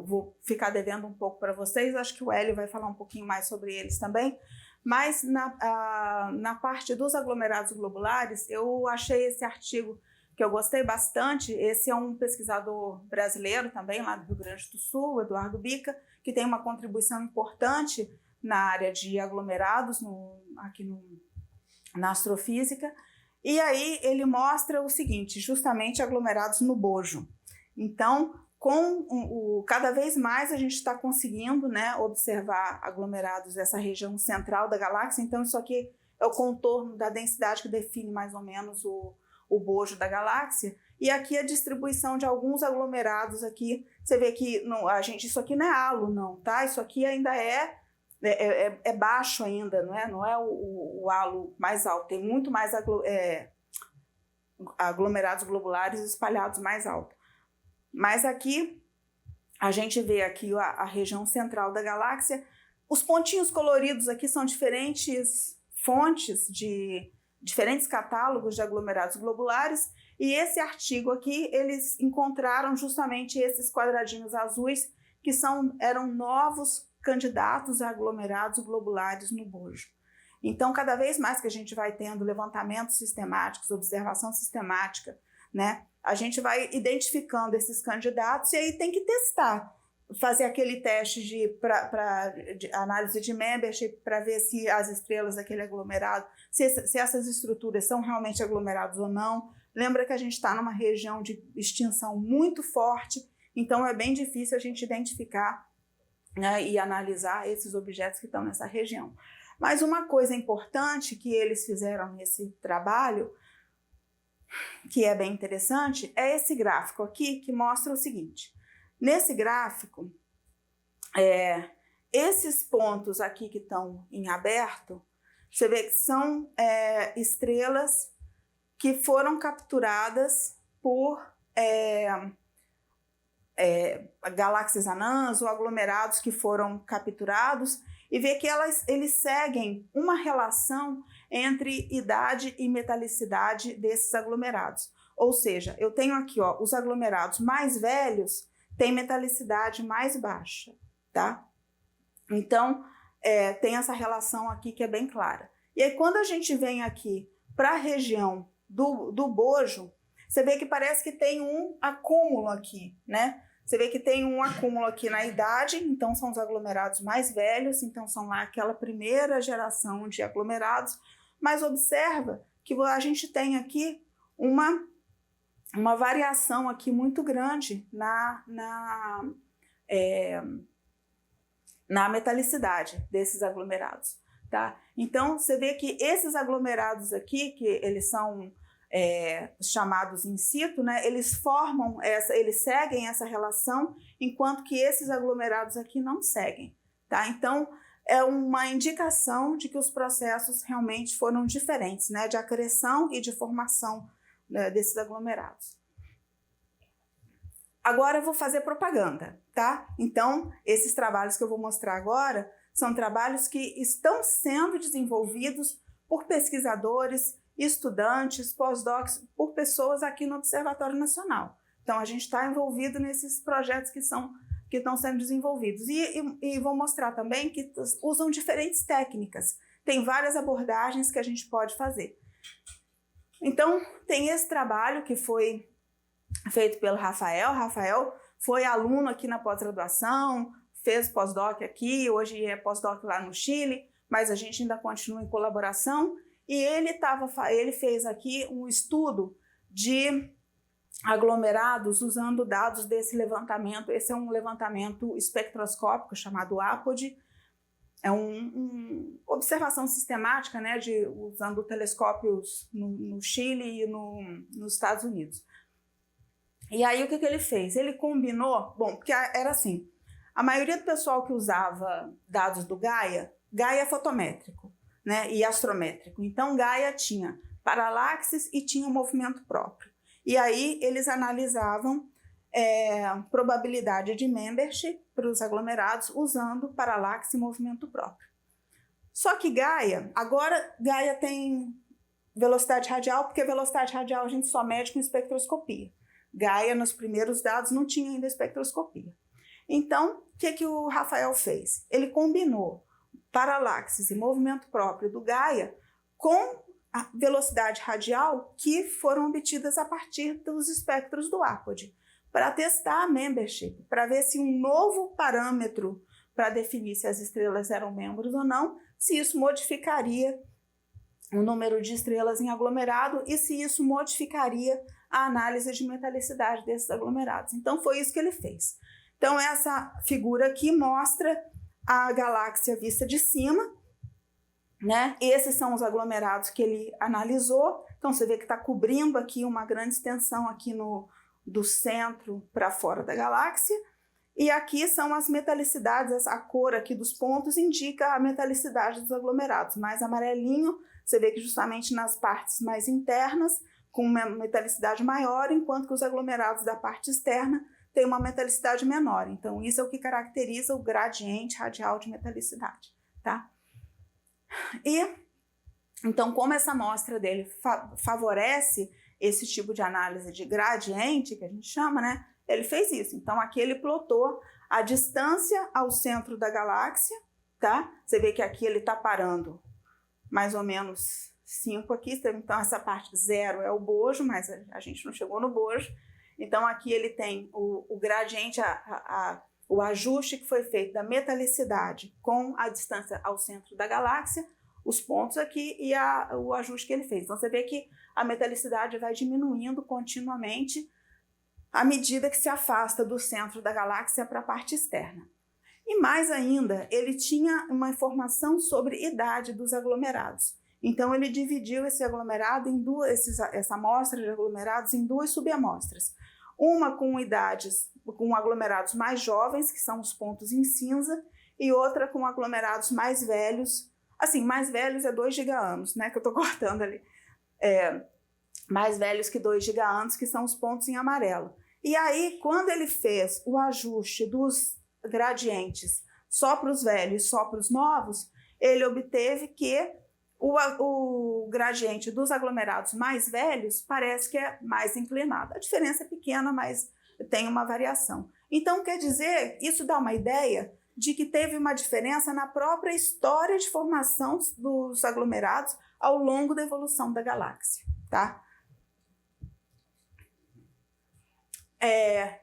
vou ficar devendo um pouco para vocês. Acho que o Hélio vai falar um pouquinho mais sobre eles também. Mas na parte dos aglomerados globulares, eu achei esse artigo que eu gostei bastante. Esse é um pesquisador brasileiro também, lá do Rio Grande do Sul, Eduardo Bica, que tem uma contribuição importante na área de aglomerados na astrofísica. E aí ele mostra o seguinte, justamente aglomerados no bojo. Então, cada vez mais a gente está conseguindo, né, observar aglomerados dessa região central da galáxia. Então, isso aqui é o contorno da densidade que define mais ou menos o bojo da galáxia. E aqui a distribuição de alguns aglomerados aqui. Você vê que isso aqui não é halo, não, tá? Isso aqui ainda é baixo ainda, não é o halo mais alto. Tem muito mais aglomerados globulares espalhados mais alto. Mas aqui, a gente vê aqui a região central da galáxia. Os pontinhos coloridos aqui são diferentes fontes de diferentes catálogos de aglomerados globulares. E esse artigo aqui, eles encontraram justamente esses quadradinhos azuis, que eram novos candidatos a aglomerados globulares no bojo. Então, cada vez mais que a gente vai tendo levantamentos sistemáticos, observação sistemática, né, a gente vai identificando esses candidatos e aí tem que testar, fazer aquele teste de análise de membership para ver se as estrelas daquele aglomerado, se essas estruturas são realmente aglomerados ou não. Lembra que a gente está numa região de extinção muito forte, então é bem difícil a gente identificar, né, e analisar esses objetos que estão nessa região. Mas uma coisa importante que eles fizeram nesse trabalho, que é bem interessante, é esse gráfico aqui que mostra o seguinte. Nesse gráfico, esses pontos aqui que estão em aberto Você vê que são estrelas que foram capturadas por galáxias anãs ou aglomerados que foram capturados, e vê que eles seguem uma relação entre idade e metalicidade desses aglomerados. Ou seja, eu tenho aqui, ó, os aglomerados mais velhos têm metalicidade mais baixa, tá? Então, tem essa relação aqui que é bem clara. E aí, quando a gente vem aqui para a região do bojo, você vê que parece que tem um acúmulo aqui, né? Você vê que tem um acúmulo aqui na idade, então são os aglomerados mais velhos, então são lá aquela primeira geração de aglomerados, mas observa que a gente tem aqui uma variação aqui muito grande na metalicidade desses aglomerados, tá? Então, você vê que esses aglomerados aqui, que eles são chamados in situ, né? Eles seguem essa relação, enquanto que esses aglomerados aqui não seguem, tá? Então, é uma indicação de que os processos realmente foram diferentes, né? De acreção e de formação, né, desses aglomerados. Agora eu vou fazer propaganda, tá? Então, esses trabalhos que eu vou mostrar agora são trabalhos que estão sendo desenvolvidos por pesquisadores, estudantes, pós-docs, por pessoas aqui no Observatório Nacional. Então, a gente está envolvido nesses projetos que estão sendo desenvolvidos. E vou mostrar também que usam diferentes técnicas. Tem várias abordagens que a gente pode fazer. Então, tem esse trabalho que foi feito pelo Rafael. Rafael foi aluno aqui na pós-graduação, fez pós-doc aqui, hoje é pós-doc lá no Chile, mas a gente ainda continua em colaboração. E ele fez aqui um estudo de aglomerados usando dados desse levantamento. Esse é um levantamento espectroscópico chamado APOD. É uma observação sistemática, né, usando telescópios no Chile e nos Estados Unidos. E aí o que ele fez? Ele combinou, porque era assim, a maioria do pessoal que usava dados do Gaia é fotométrico, né, e astrométrico. Então, Gaia tinha paralaxes e tinha movimento próprio. E aí, eles analisavam probabilidade de membership para os aglomerados usando paralaxe e movimento próprio. Só que Gaia tem velocidade radial, porque velocidade radial a gente só mede com espectroscopia. Gaia, nos primeiros dados, não tinha ainda espectroscopia. Então, o que o Rafael fez? Ele combinou paralaxes e movimento próprio do Gaia com a velocidade radial que foram obtidas a partir dos espectros do APOD, para testar a membership, para ver se um novo parâmetro para definir se as estrelas eram membros ou não, se isso modificaria o número de estrelas em aglomerado e se isso modificaria a análise de metalicidade desses aglomerados. Então, foi isso que ele fez. Então, essa figura aqui mostra a galáxia vista de cima, né? Esses são os aglomerados que ele analisou. Então, você vê que está cobrindo aqui uma grande extensão aqui do centro para fora da galáxia. E aqui são as metalicidades, a cor aqui dos pontos indica a metalicidade dos aglomerados. Mais amarelinho, você vê que justamente nas partes mais internas, com uma metalicidade maior, enquanto que os aglomerados da parte externa têm uma metalicidade menor. Então, isso é o que caracteriza o gradiente radial de metalicidade, tá? E, então, como essa amostra dele favorece esse tipo de análise de gradiente, que a gente chama, né? Ele fez isso. Então, aqui ele plotou a distância ao centro da galáxia, tá? Você vê que aqui ele está parando mais ou menos 5 aqui. Então, essa parte 0 é o bojo, mas a gente não chegou no bojo. Então, aqui ele tem o gradiente, o ajuste que foi feito da metalicidade com a distância ao centro da galáxia, os pontos aqui e o ajuste que ele fez. Então, você vê que a metalicidade vai diminuindo continuamente à medida que se afasta do centro da galáxia para a parte externa. E mais ainda, ele tinha uma informação sobre idade dos aglomerados. Então, ele dividiu esse aglomerado essa amostra de aglomerados em 2 subamostras. Uma com aglomerados mais jovens, que são os pontos em cinza, e outra com aglomerados mais velhos, Assim, mais velhos é 2 giga-anos, né, que eu estou cortando ali. Mais velhos que 2 giga-anos, que são os pontos em amarelo. E aí, quando ele fez o ajuste dos gradientes só para os velhos e só para os novos, ele obteve que o gradiente dos aglomerados mais velhos parece que é mais inclinado. A diferença é pequena, mas tem uma variação. Então, quer dizer, isso dá uma ideia de que teve uma diferença na própria história de formação dos aglomerados ao longo da evolução da galáxia, tá?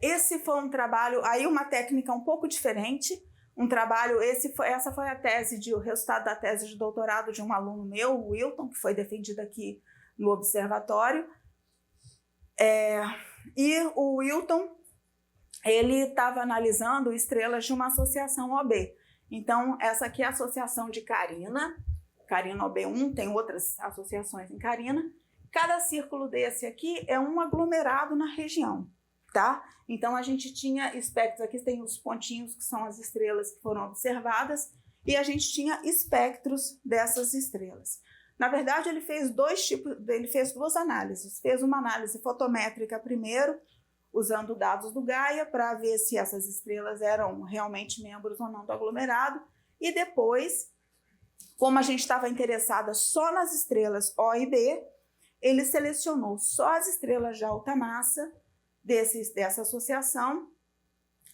Esse foi um trabalho, aí uma técnica um pouco diferente, um trabalho, essa foi o resultado da tese de doutorado de um aluno meu, o Wilton, que foi defendido aqui no observatório. E o Wilton, ele estava analisando estrelas de uma associação OB. Então, essa aqui é a associação de Carina OB1, tem outras associações em Carina. Cada círculo desse aqui é um aglomerado na região, tá? Então, a gente tinha espectros, aqui tem os pontinhos que são as estrelas que foram observadas, e a gente tinha espectros dessas estrelas. Na verdade, ele fez duas análises. Fez uma análise fotométrica primeiro, usando dados do Gaia, para ver se essas estrelas eram realmente membros ou não do aglomerado, e depois, como a gente estava interessada só nas estrelas O e B, ele selecionou só as estrelas de alta massa dessa associação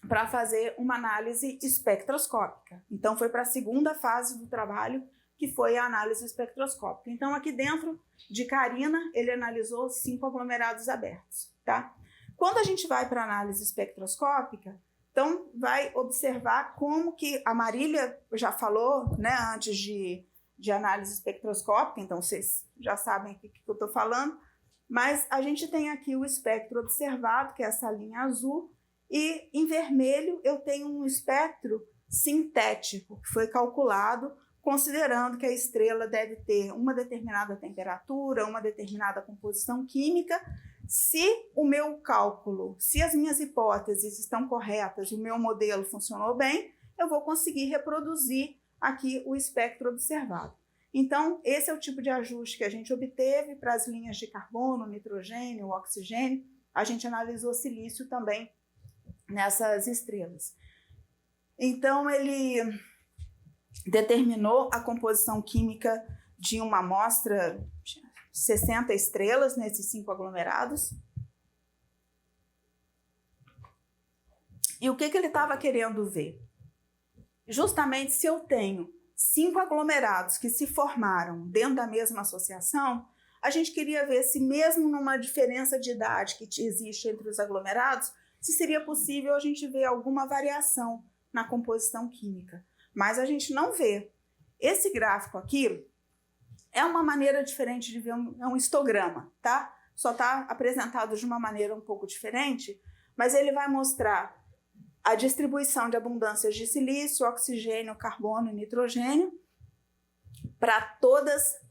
para fazer uma análise espectroscópica. Então, foi para a segunda fase do trabalho, que foi a análise espectroscópica. Então, aqui dentro de Carina, ele analisou 5 aglomerados abertos, tá? Quando a gente vai para a análise espectroscópica, então vai observar como que a Marília já falou, né, antes de análise espectroscópica, então vocês já sabem o que eu estou falando, mas a gente tem aqui o espectro observado, que é essa linha azul, e em vermelho eu tenho um espectro sintético, que foi calculado considerando que a estrela deve ter uma determinada temperatura, uma determinada composição química. Se o meu cálculo, se as minhas hipóteses estão corretas e o meu modelo funcionou bem, eu vou conseguir reproduzir aqui o espectro observado. Então, esse é o tipo de ajuste que a gente obteve para as linhas de carbono, nitrogênio, oxigênio. A gente analisou silício também nessas estrelas. Então, ele determinou a composição química de uma amostra, 60 estrelas nesses 5 aglomerados. E o que ele estava querendo ver? Justamente se eu tenho 5 aglomerados que se formaram dentro da mesma associação, a gente queria ver se mesmo numa diferença de idade que existe entre os aglomerados, se seria possível a gente ver alguma variação na composição química. Mas a gente não vê. Esse gráfico aqui é uma maneira diferente de ver, é um histograma, tá? Só está apresentado de uma maneira um pouco diferente, mas ele vai mostrar a distribuição de abundâncias de silício, oxigênio, carbono e nitrogênio para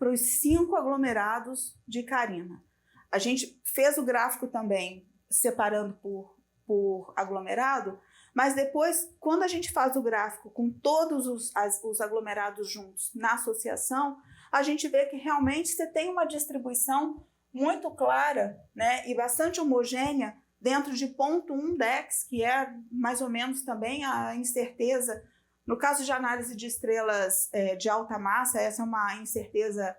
os 5 aglomerados de Carina. A gente fez o gráfico também separando por aglomerado, mas depois, quando a gente faz o gráfico com todos os aglomerados juntos na associação, a gente vê que realmente você tem uma distribuição muito clara, né, e bastante homogênea dentro de 0,1 DEX, que é mais ou menos também a incerteza. No caso de análise de estrelas de alta massa, essa é uma incerteza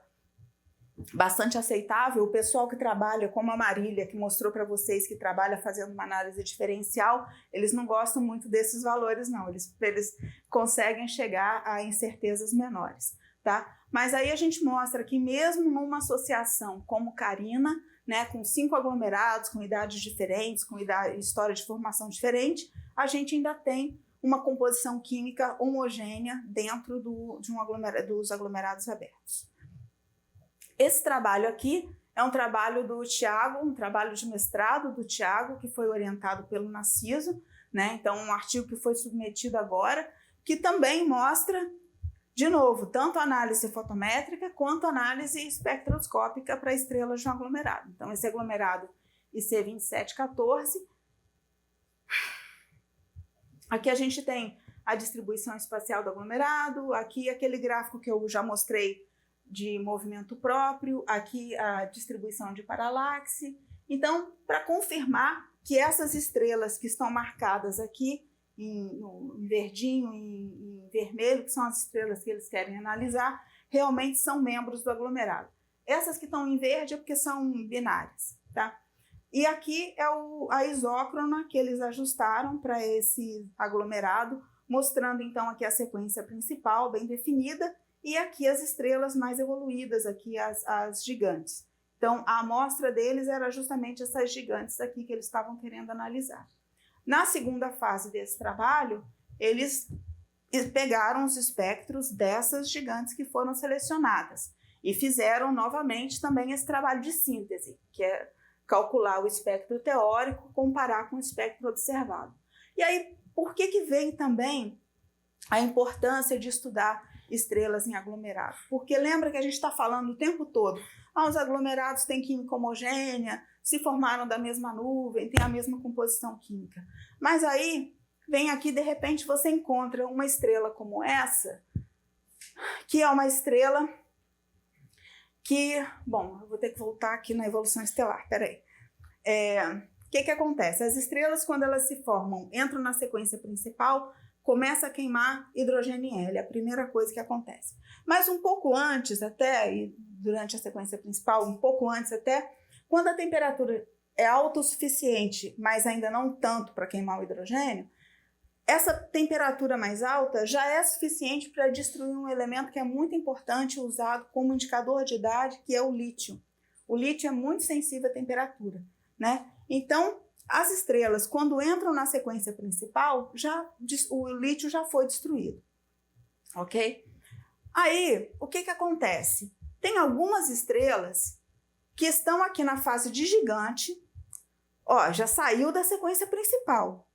bastante aceitável. O pessoal que trabalha, como a Marília, que mostrou para vocês que trabalha fazendo uma análise diferencial, eles não gostam muito desses valores, não. Eles conseguem chegar a incertezas menores, tá? Mas aí a gente mostra que mesmo numa associação como Carina, né, com 5 aglomerados, com idades diferentes, com história de formação diferente, a gente ainda tem uma composição química homogênea dentro dos aglomerados abertos. Esse trabalho aqui é um trabalho do Tiago, um trabalho de mestrado do Tiago, que foi orientado pelo Narciso, né? Então, um artigo que foi submetido agora, que também mostra, de novo, tanto análise fotométrica quanto análise espectroscópica para estrelas de um aglomerado. Então, esse aglomerado IC2714. Aqui a gente tem a distribuição espacial do aglomerado, aqui aquele gráfico que eu já mostrei de movimento próprio, aqui a distribuição de paralaxe. Então, para confirmar que essas estrelas que estão marcadas aqui em verdinho, em vermelho, que são as estrelas que eles querem analisar, realmente são membros do aglomerado. Essas que estão em verde é porque são binárias, tá? E aqui é a isócrona que eles ajustaram para esse aglomerado, mostrando então aqui a sequência principal bem definida e aqui as estrelas mais evoluídas, aqui as gigantes. Então, a amostra deles era justamente essas gigantes aqui que eles estavam querendo analisar. Na segunda fase desse trabalho, eles pegaram os espectros dessas gigantes que foram selecionadas e fizeram novamente também esse trabalho de síntese, que é calcular o espectro teórico, comparar com o espectro observado. E aí, por que vem também a importância de estudar estrelas em aglomerado? Porque lembra que a gente está falando o tempo todo, os aglomerados têm química homogênea, se formaram da mesma nuvem, têm a mesma composição química. Mas aí, vem aqui, de repente, você encontra uma estrela como essa, que é uma estrela que, bom, eu vou ter que voltar aqui na evolução estelar, peraí. O que acontece? As estrelas, quando elas se formam, entram na sequência principal, começa a queimar hidrogênio L, a primeira coisa que acontece. Mas um pouco antes até, e durante a sequência principal, um pouco antes até, quando a temperatura é alta o suficiente, mas ainda não tanto para queimar o hidrogênio, essa temperatura mais alta já é suficiente para destruir um elemento que é muito importante, usado como indicador de idade, que é o lítio. O lítio é muito sensível à temperatura, né? Então, as estrelas, quando entram na sequência principal, o lítio já foi destruído, ok? Aí, o que acontece? Tem algumas estrelas que estão aqui na fase de gigante, ó, já saiu da sequência principal.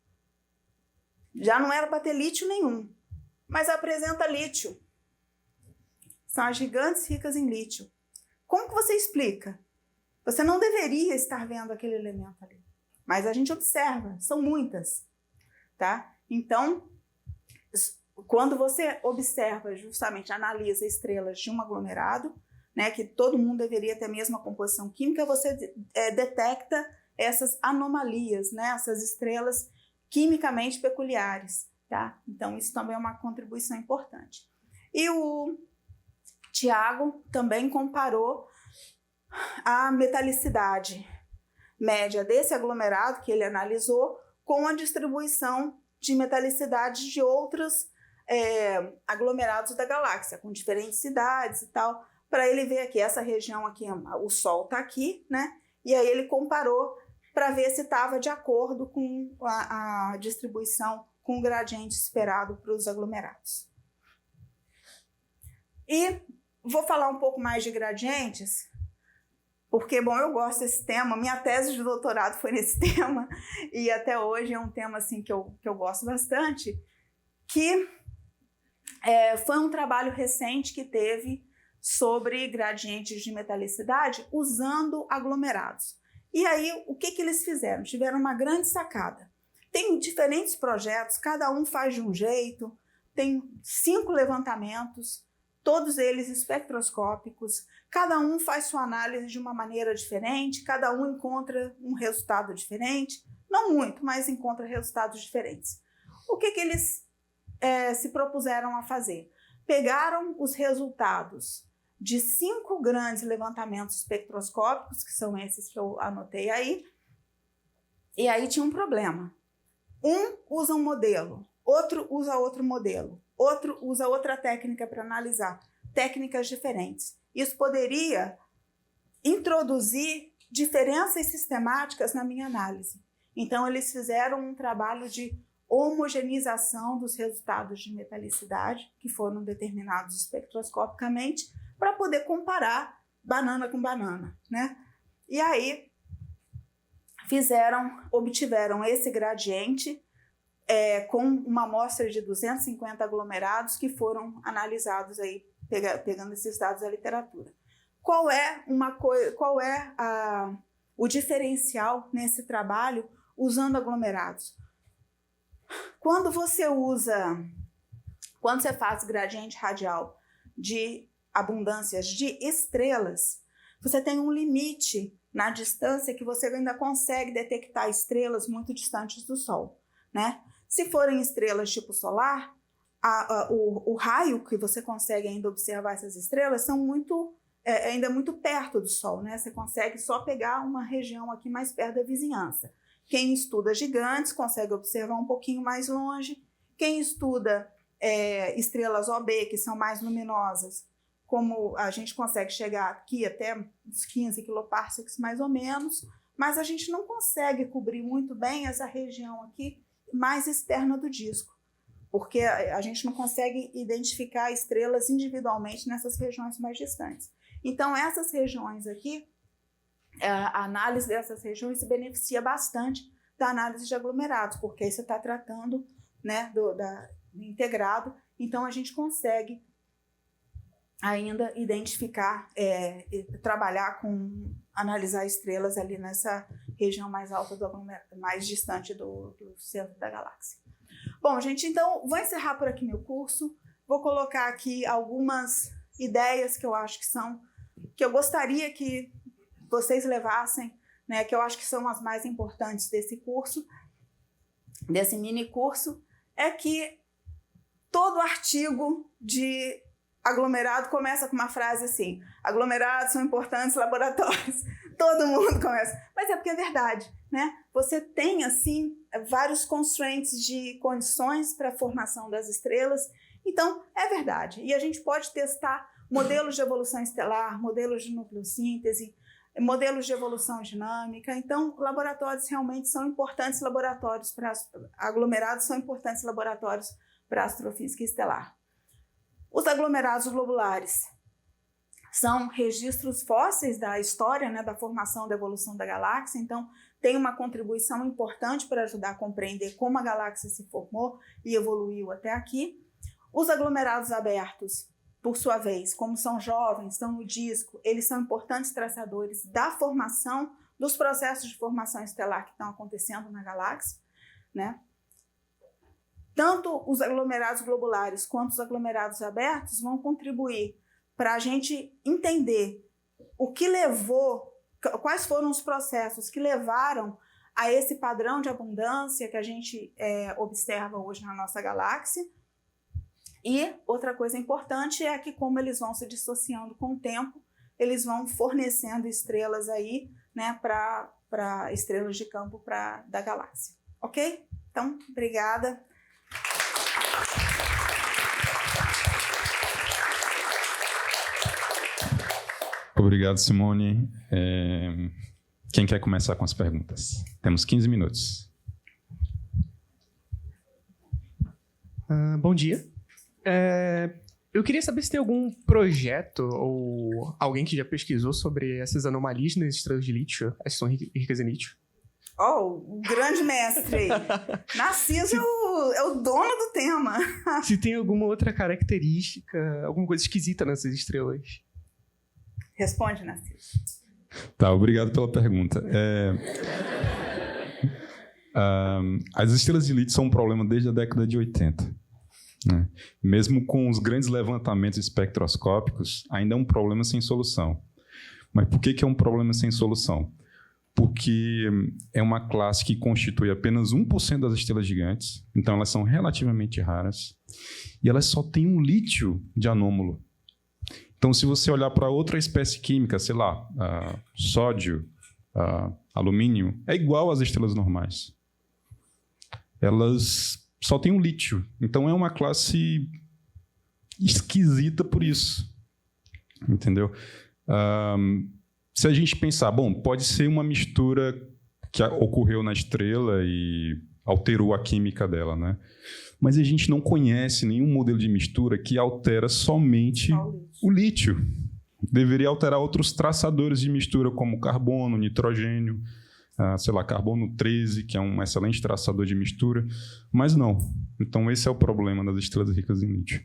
Já não era para ter lítio nenhum, mas apresenta lítio. São as gigantes ricas em lítio. Como que você explica? Você não deveria estar vendo aquele elemento ali, mas a gente observa, são muitas, tá? Então, quando você observa, justamente analisa estrelas de um aglomerado, né, que todo mundo deveria ter a mesma composição química, você detecta essas anomalias, né, essas estrelas quimicamente peculiares, tá? Então, isso também é uma contribuição importante. E o Tiago também comparou a metalicidade média desse aglomerado que ele analisou com a distribuição de metalicidade de outros aglomerados da galáxia, com diferentes cidades e tal, para ele ver aqui, essa região aqui, o Sol está aqui, né? E aí ele comparou para ver se estava de acordo com a distribuição, com o gradiente esperado para os aglomerados. E vou falar um pouco mais de gradientes, porque, bom, eu gosto desse tema, minha tese de doutorado foi nesse tema, e até hoje é um tema assim, que eu gosto bastante, que foi um trabalho recente que teve sobre gradientes de metalicidade usando aglomerados. E aí, o que eles fizeram? Tiveram uma grande sacada. Tem diferentes projetos, cada um faz de um jeito, tem 5 levantamentos, todos eles espectroscópicos, cada um faz sua análise de uma maneira diferente, cada um encontra um resultado diferente, não muito, mas encontra resultados diferentes. O que eles se propuseram a fazer? Pegaram os resultados de 5 grandes levantamentos espectroscópicos, que são esses que eu anotei aí, e aí tinha um problema. Um usa um modelo, outro usa outro modelo, outro usa outra técnica para analisar, técnicas diferentes. Isso poderia introduzir diferenças sistemáticas na minha análise. Então, eles fizeram um trabalho de homogeneização dos resultados de metalicidade, que foram determinados espectroscopicamente, para poder comparar banana com banana, né? E aí, obtiveram esse gradiente com uma amostra de 250 aglomerados que foram analisados aí, pegando esses dados da literatura. Qual é o diferencial nesse trabalho usando aglomerados? quando você faz gradiente radial de abundâncias de estrelas, você tem um limite na distância que você ainda consegue detectar estrelas muito distantes do Sol, né? Se forem estrelas tipo solar, o raio que você consegue ainda observar essas estrelas são ainda muito perto do Sol, né? Você consegue só pegar uma região aqui mais perto da vizinhança. Quem estuda gigantes consegue observar um pouquinho mais longe. Quem estuda estrelas OB, que são mais luminosas, como a gente consegue chegar aqui até uns 15 quiloparsecs mais ou menos, mas a gente não consegue cobrir muito bem essa região aqui mais externa do disco, porque a gente não consegue identificar estrelas individualmente nessas regiões mais distantes. Então, essas regiões aqui, a análise dessas regiões se beneficia bastante da análise de aglomerados, porque aí você está tratando, né, do integrado, então a gente consegue ainda identificar, trabalhar analisar estrelas ali nessa região mais alta, mais distante do centro da galáxia. Bom, gente, então vou encerrar por aqui meu curso, vou colocar aqui algumas ideias que eu acho que eu gostaria que vocês levassem, né, que eu acho que são as mais importantes desse curso, desse mini curso, é que todo artigo de aglomerado começa com uma frase assim: aglomerados são importantes laboratórios. Todo mundo começa. Mas é porque é verdade, né? Você tem, assim, vários constraints de condições para a formação das estrelas. Então, é verdade. E a gente pode testar modelos de evolução estelar, modelos de nucleossíntese, modelos de evolução dinâmica. Então, laboratórios realmente são importantes laboratórios para aglomerados, são importantes laboratórios para astrofísica estelar. Os aglomerados globulares são registros fósseis da história, né, da formação da evolução da galáxia, então tem uma contribuição importante para ajudar a compreender como a galáxia se formou e evoluiu até aqui. Os aglomerados abertos, por sua vez, como são jovens, estão no disco, eles são importantes traçadores da formação, dos processos de formação estelar que estão acontecendo na galáxia, né? Tanto os aglomerados globulares quanto os aglomerados abertos vão contribuir para a gente entender o que levou, quais foram os processos que levaram a esse padrão de abundância que a gente observa hoje na nossa galáxia. E outra coisa importante é que, como eles vão se dissociando com o tempo, eles vão fornecendo estrelas aí, né, para estrelas de campo da galáxia. Ok? Então, obrigada. Obrigado, Simone. Quem quer começar com as perguntas? Temos 15 minutos. Bom dia. Eu queria saber se tem algum projeto ou alguém que já pesquisou sobre essas anomalias nas estrelas de lítio, as que são ricas em lítio. O grande mestre aí. Narciso é o dono do tema. Se tem alguma outra característica, alguma coisa esquisita nessas estrelas. Responde, Narciso. Tá, obrigado pela pergunta. As estrelas de lítio são um problema desde a década de 80. Né? Mesmo com os grandes levantamentos espectroscópicos, ainda é um problema sem solução. Mas por que é um problema sem solução? Porque é uma classe que constitui apenas 1% das estrelas gigantes, então elas são relativamente raras, e elas só têm um lítio de anômalo. Então, se você olhar para outra espécie química, sei lá, sódio, alumínio, é igual às estrelas normais. Elas só têm um lítio. Então, é uma classe esquisita por isso. Entendeu? Se a gente pensar, bom, pode ser uma mistura que ocorreu na estrela e alterou a química dela, né? Mas a gente não conhece nenhum modelo de mistura que altera somente o lítio. Deveria alterar outros traçadores de mistura, como carbono, nitrogênio, sei lá, carbono 13, que é um excelente traçador de mistura, mas não. Então, esse é o problema das estrelas ricas em lítio.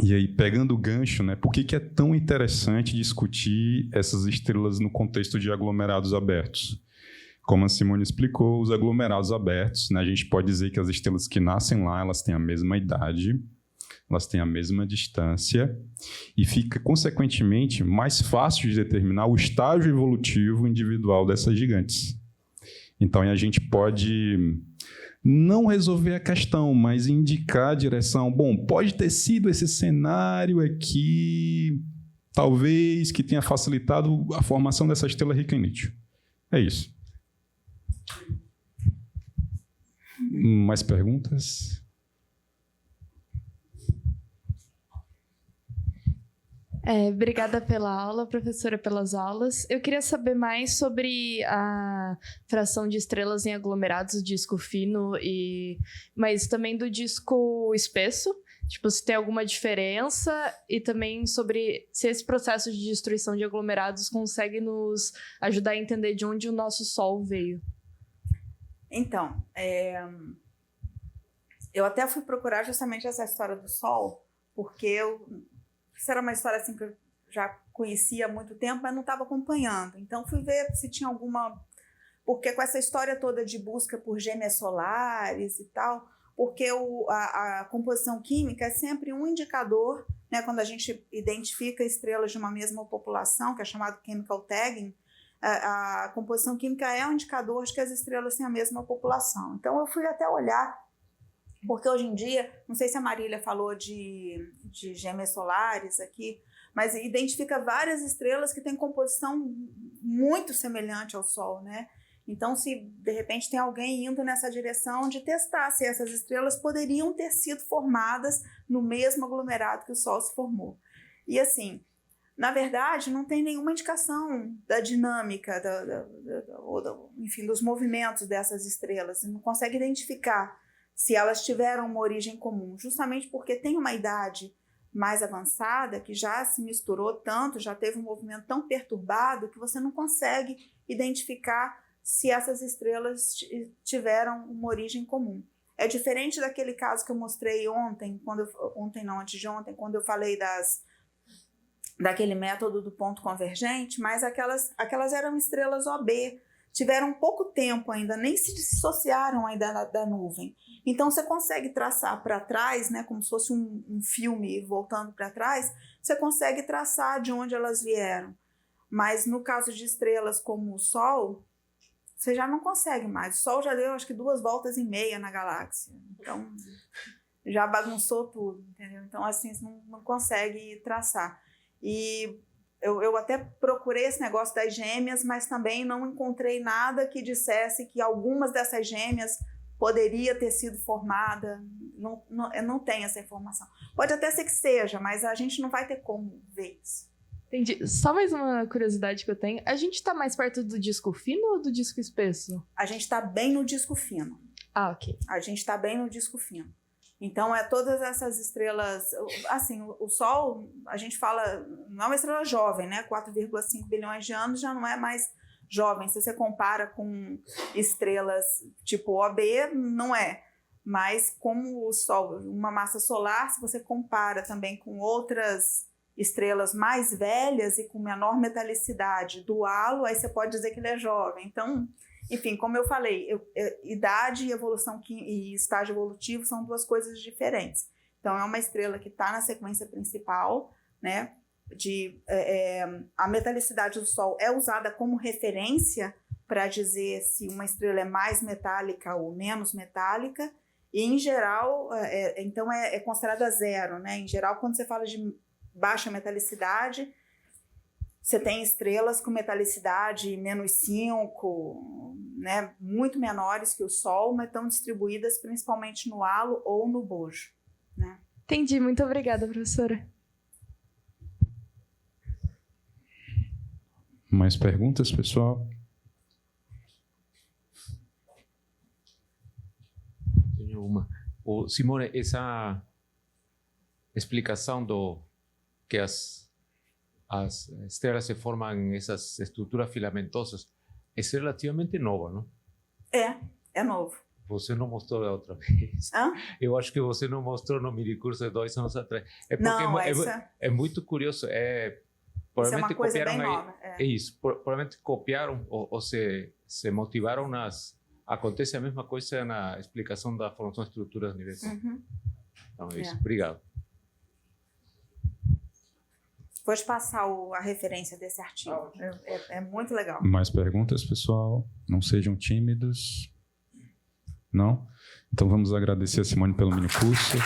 E aí, pegando o gancho, né, por que é tão interessante discutir essas estrelas no contexto de aglomerados abertos? Como a Simone explicou, os aglomerados abertos, né, a gente pode dizer que as estrelas que nascem lá, elas têm a mesma idade, elas têm a mesma distância e fica, consequentemente, mais fácil de determinar o estágio evolutivo individual dessas gigantes. Então, a gente pode não resolver a questão, mas indicar a direção. Bom, pode ter sido esse cenário aqui, talvez, que tenha facilitado a formação dessa estrela rica em lítio. É isso. Mais perguntas? Obrigada pela aula, professora, pelas aulas. Eu queria saber mais sobre a fração de estrelas em aglomerados do disco fino, mas também do disco espesso. Tipo, se tem alguma diferença e também sobre se esse processo de destruição de aglomerados consegue nos ajudar a entender de onde o nosso Sol veio. Então, eu até fui procurar justamente essa história do Sol, porque isso era uma história assim que eu já conhecia há muito tempo, mas não estava acompanhando. Então, fui ver se tinha alguma... Porque com essa história toda de busca por gêmeas solares e tal, porque a composição química é sempre um indicador, né, quando a gente identifica estrelas de uma mesma população, que é chamado chemical tagging, a composição química é um indicador de que as estrelas têm a mesma população. Então, eu fui até olhar, porque hoje em dia, não sei se a Marília falou de gêmeas solares aqui, mas identifica várias estrelas que têm composição muito semelhante ao Sol, né? Então, se de repente tem alguém indo nessa direção de testar se essas estrelas poderiam ter sido formadas no mesmo aglomerado que o Sol se formou. E assim, na verdade, não tem nenhuma indicação da dinâmica, enfim, dos movimentos dessas estrelas. Você não consegue identificar se elas tiveram uma origem comum, justamente porque tem uma idade mais avançada que já se misturou tanto, já teve um movimento tão perturbado que você não consegue identificar se essas estrelas tiveram uma origem comum. É diferente daquele caso que eu mostrei ontem, antes de ontem, quando eu falei daquele método do ponto convergente, mas aquelas eram estrelas OB, tiveram pouco tempo ainda, nem se dissociaram ainda da nuvem. Então, você consegue traçar para trás, né, como se fosse um filme voltando para trás, você consegue traçar de onde elas vieram. Mas no caso de estrelas como o Sol, você já não consegue mais. O Sol já deu, acho que 2,5 voltas na galáxia. Então, já bagunçou tudo, entendeu? Então, assim, você não consegue traçar. E eu até procurei esse negócio das gêmeas, mas também não encontrei nada que dissesse que algumas dessas gêmeas poderia ter sido formada. Não tem essa informação. Pode até ser que seja, mas a gente não vai ter como ver isso. Entendi. Só mais uma curiosidade que eu tenho. A gente tá mais perto do disco fino ou do disco espesso? A gente tá bem no disco fino. Ah, ok. A gente tá bem no disco fino. Então, todas essas estrelas... Assim, o Sol, a gente fala... Não é uma estrela jovem, né? 4,5 bilhões de anos já não é mais jovem. Se você compara com estrelas tipo OB, não é. Mas como o Sol, uma massa solar, se você compara também com outras estrelas mais velhas e com menor metalicidade do halo, aí você pode dizer que ele é jovem. Então, enfim, como eu falei, idade e evolução e estágio evolutivo são duas coisas diferentes. Então, é uma estrela que está na sequência principal, né? A metalicidade do Sol é usada como referência para dizer se uma estrela é mais metálica ou menos metálica, e em geral, então é considerada zero, né? Em geral, quando você fala de baixa metalicidade, você tem estrelas com metalicidade -5, né? Muito menores que o Sol, mas estão distribuídas principalmente no halo ou no bojo, né? Entendi, muito obrigada, professora. Mais perguntas, pessoal? Tenho uma. Simone, essa explicação que as estrelas se formam em essas estruturas filamentosas é relativamente nova, não? É novo. Você não mostrou da outra vez. Hã? Eu acho que você não mostrou no minicurso de 2 anos atrás. É porque Não, é muito curioso. Isso é uma coisa bem copiaram nova. É isso, provavelmente copiaram ou se motivaram acontece a mesma coisa na explicação da formação de estruturas universais. Então é isso. Obrigado. Vou te passar a referência desse artigo. É muito legal. Mais perguntas, pessoal? Não sejam tímidos. Não? Então vamos agradecer a Simone pelo minicurso.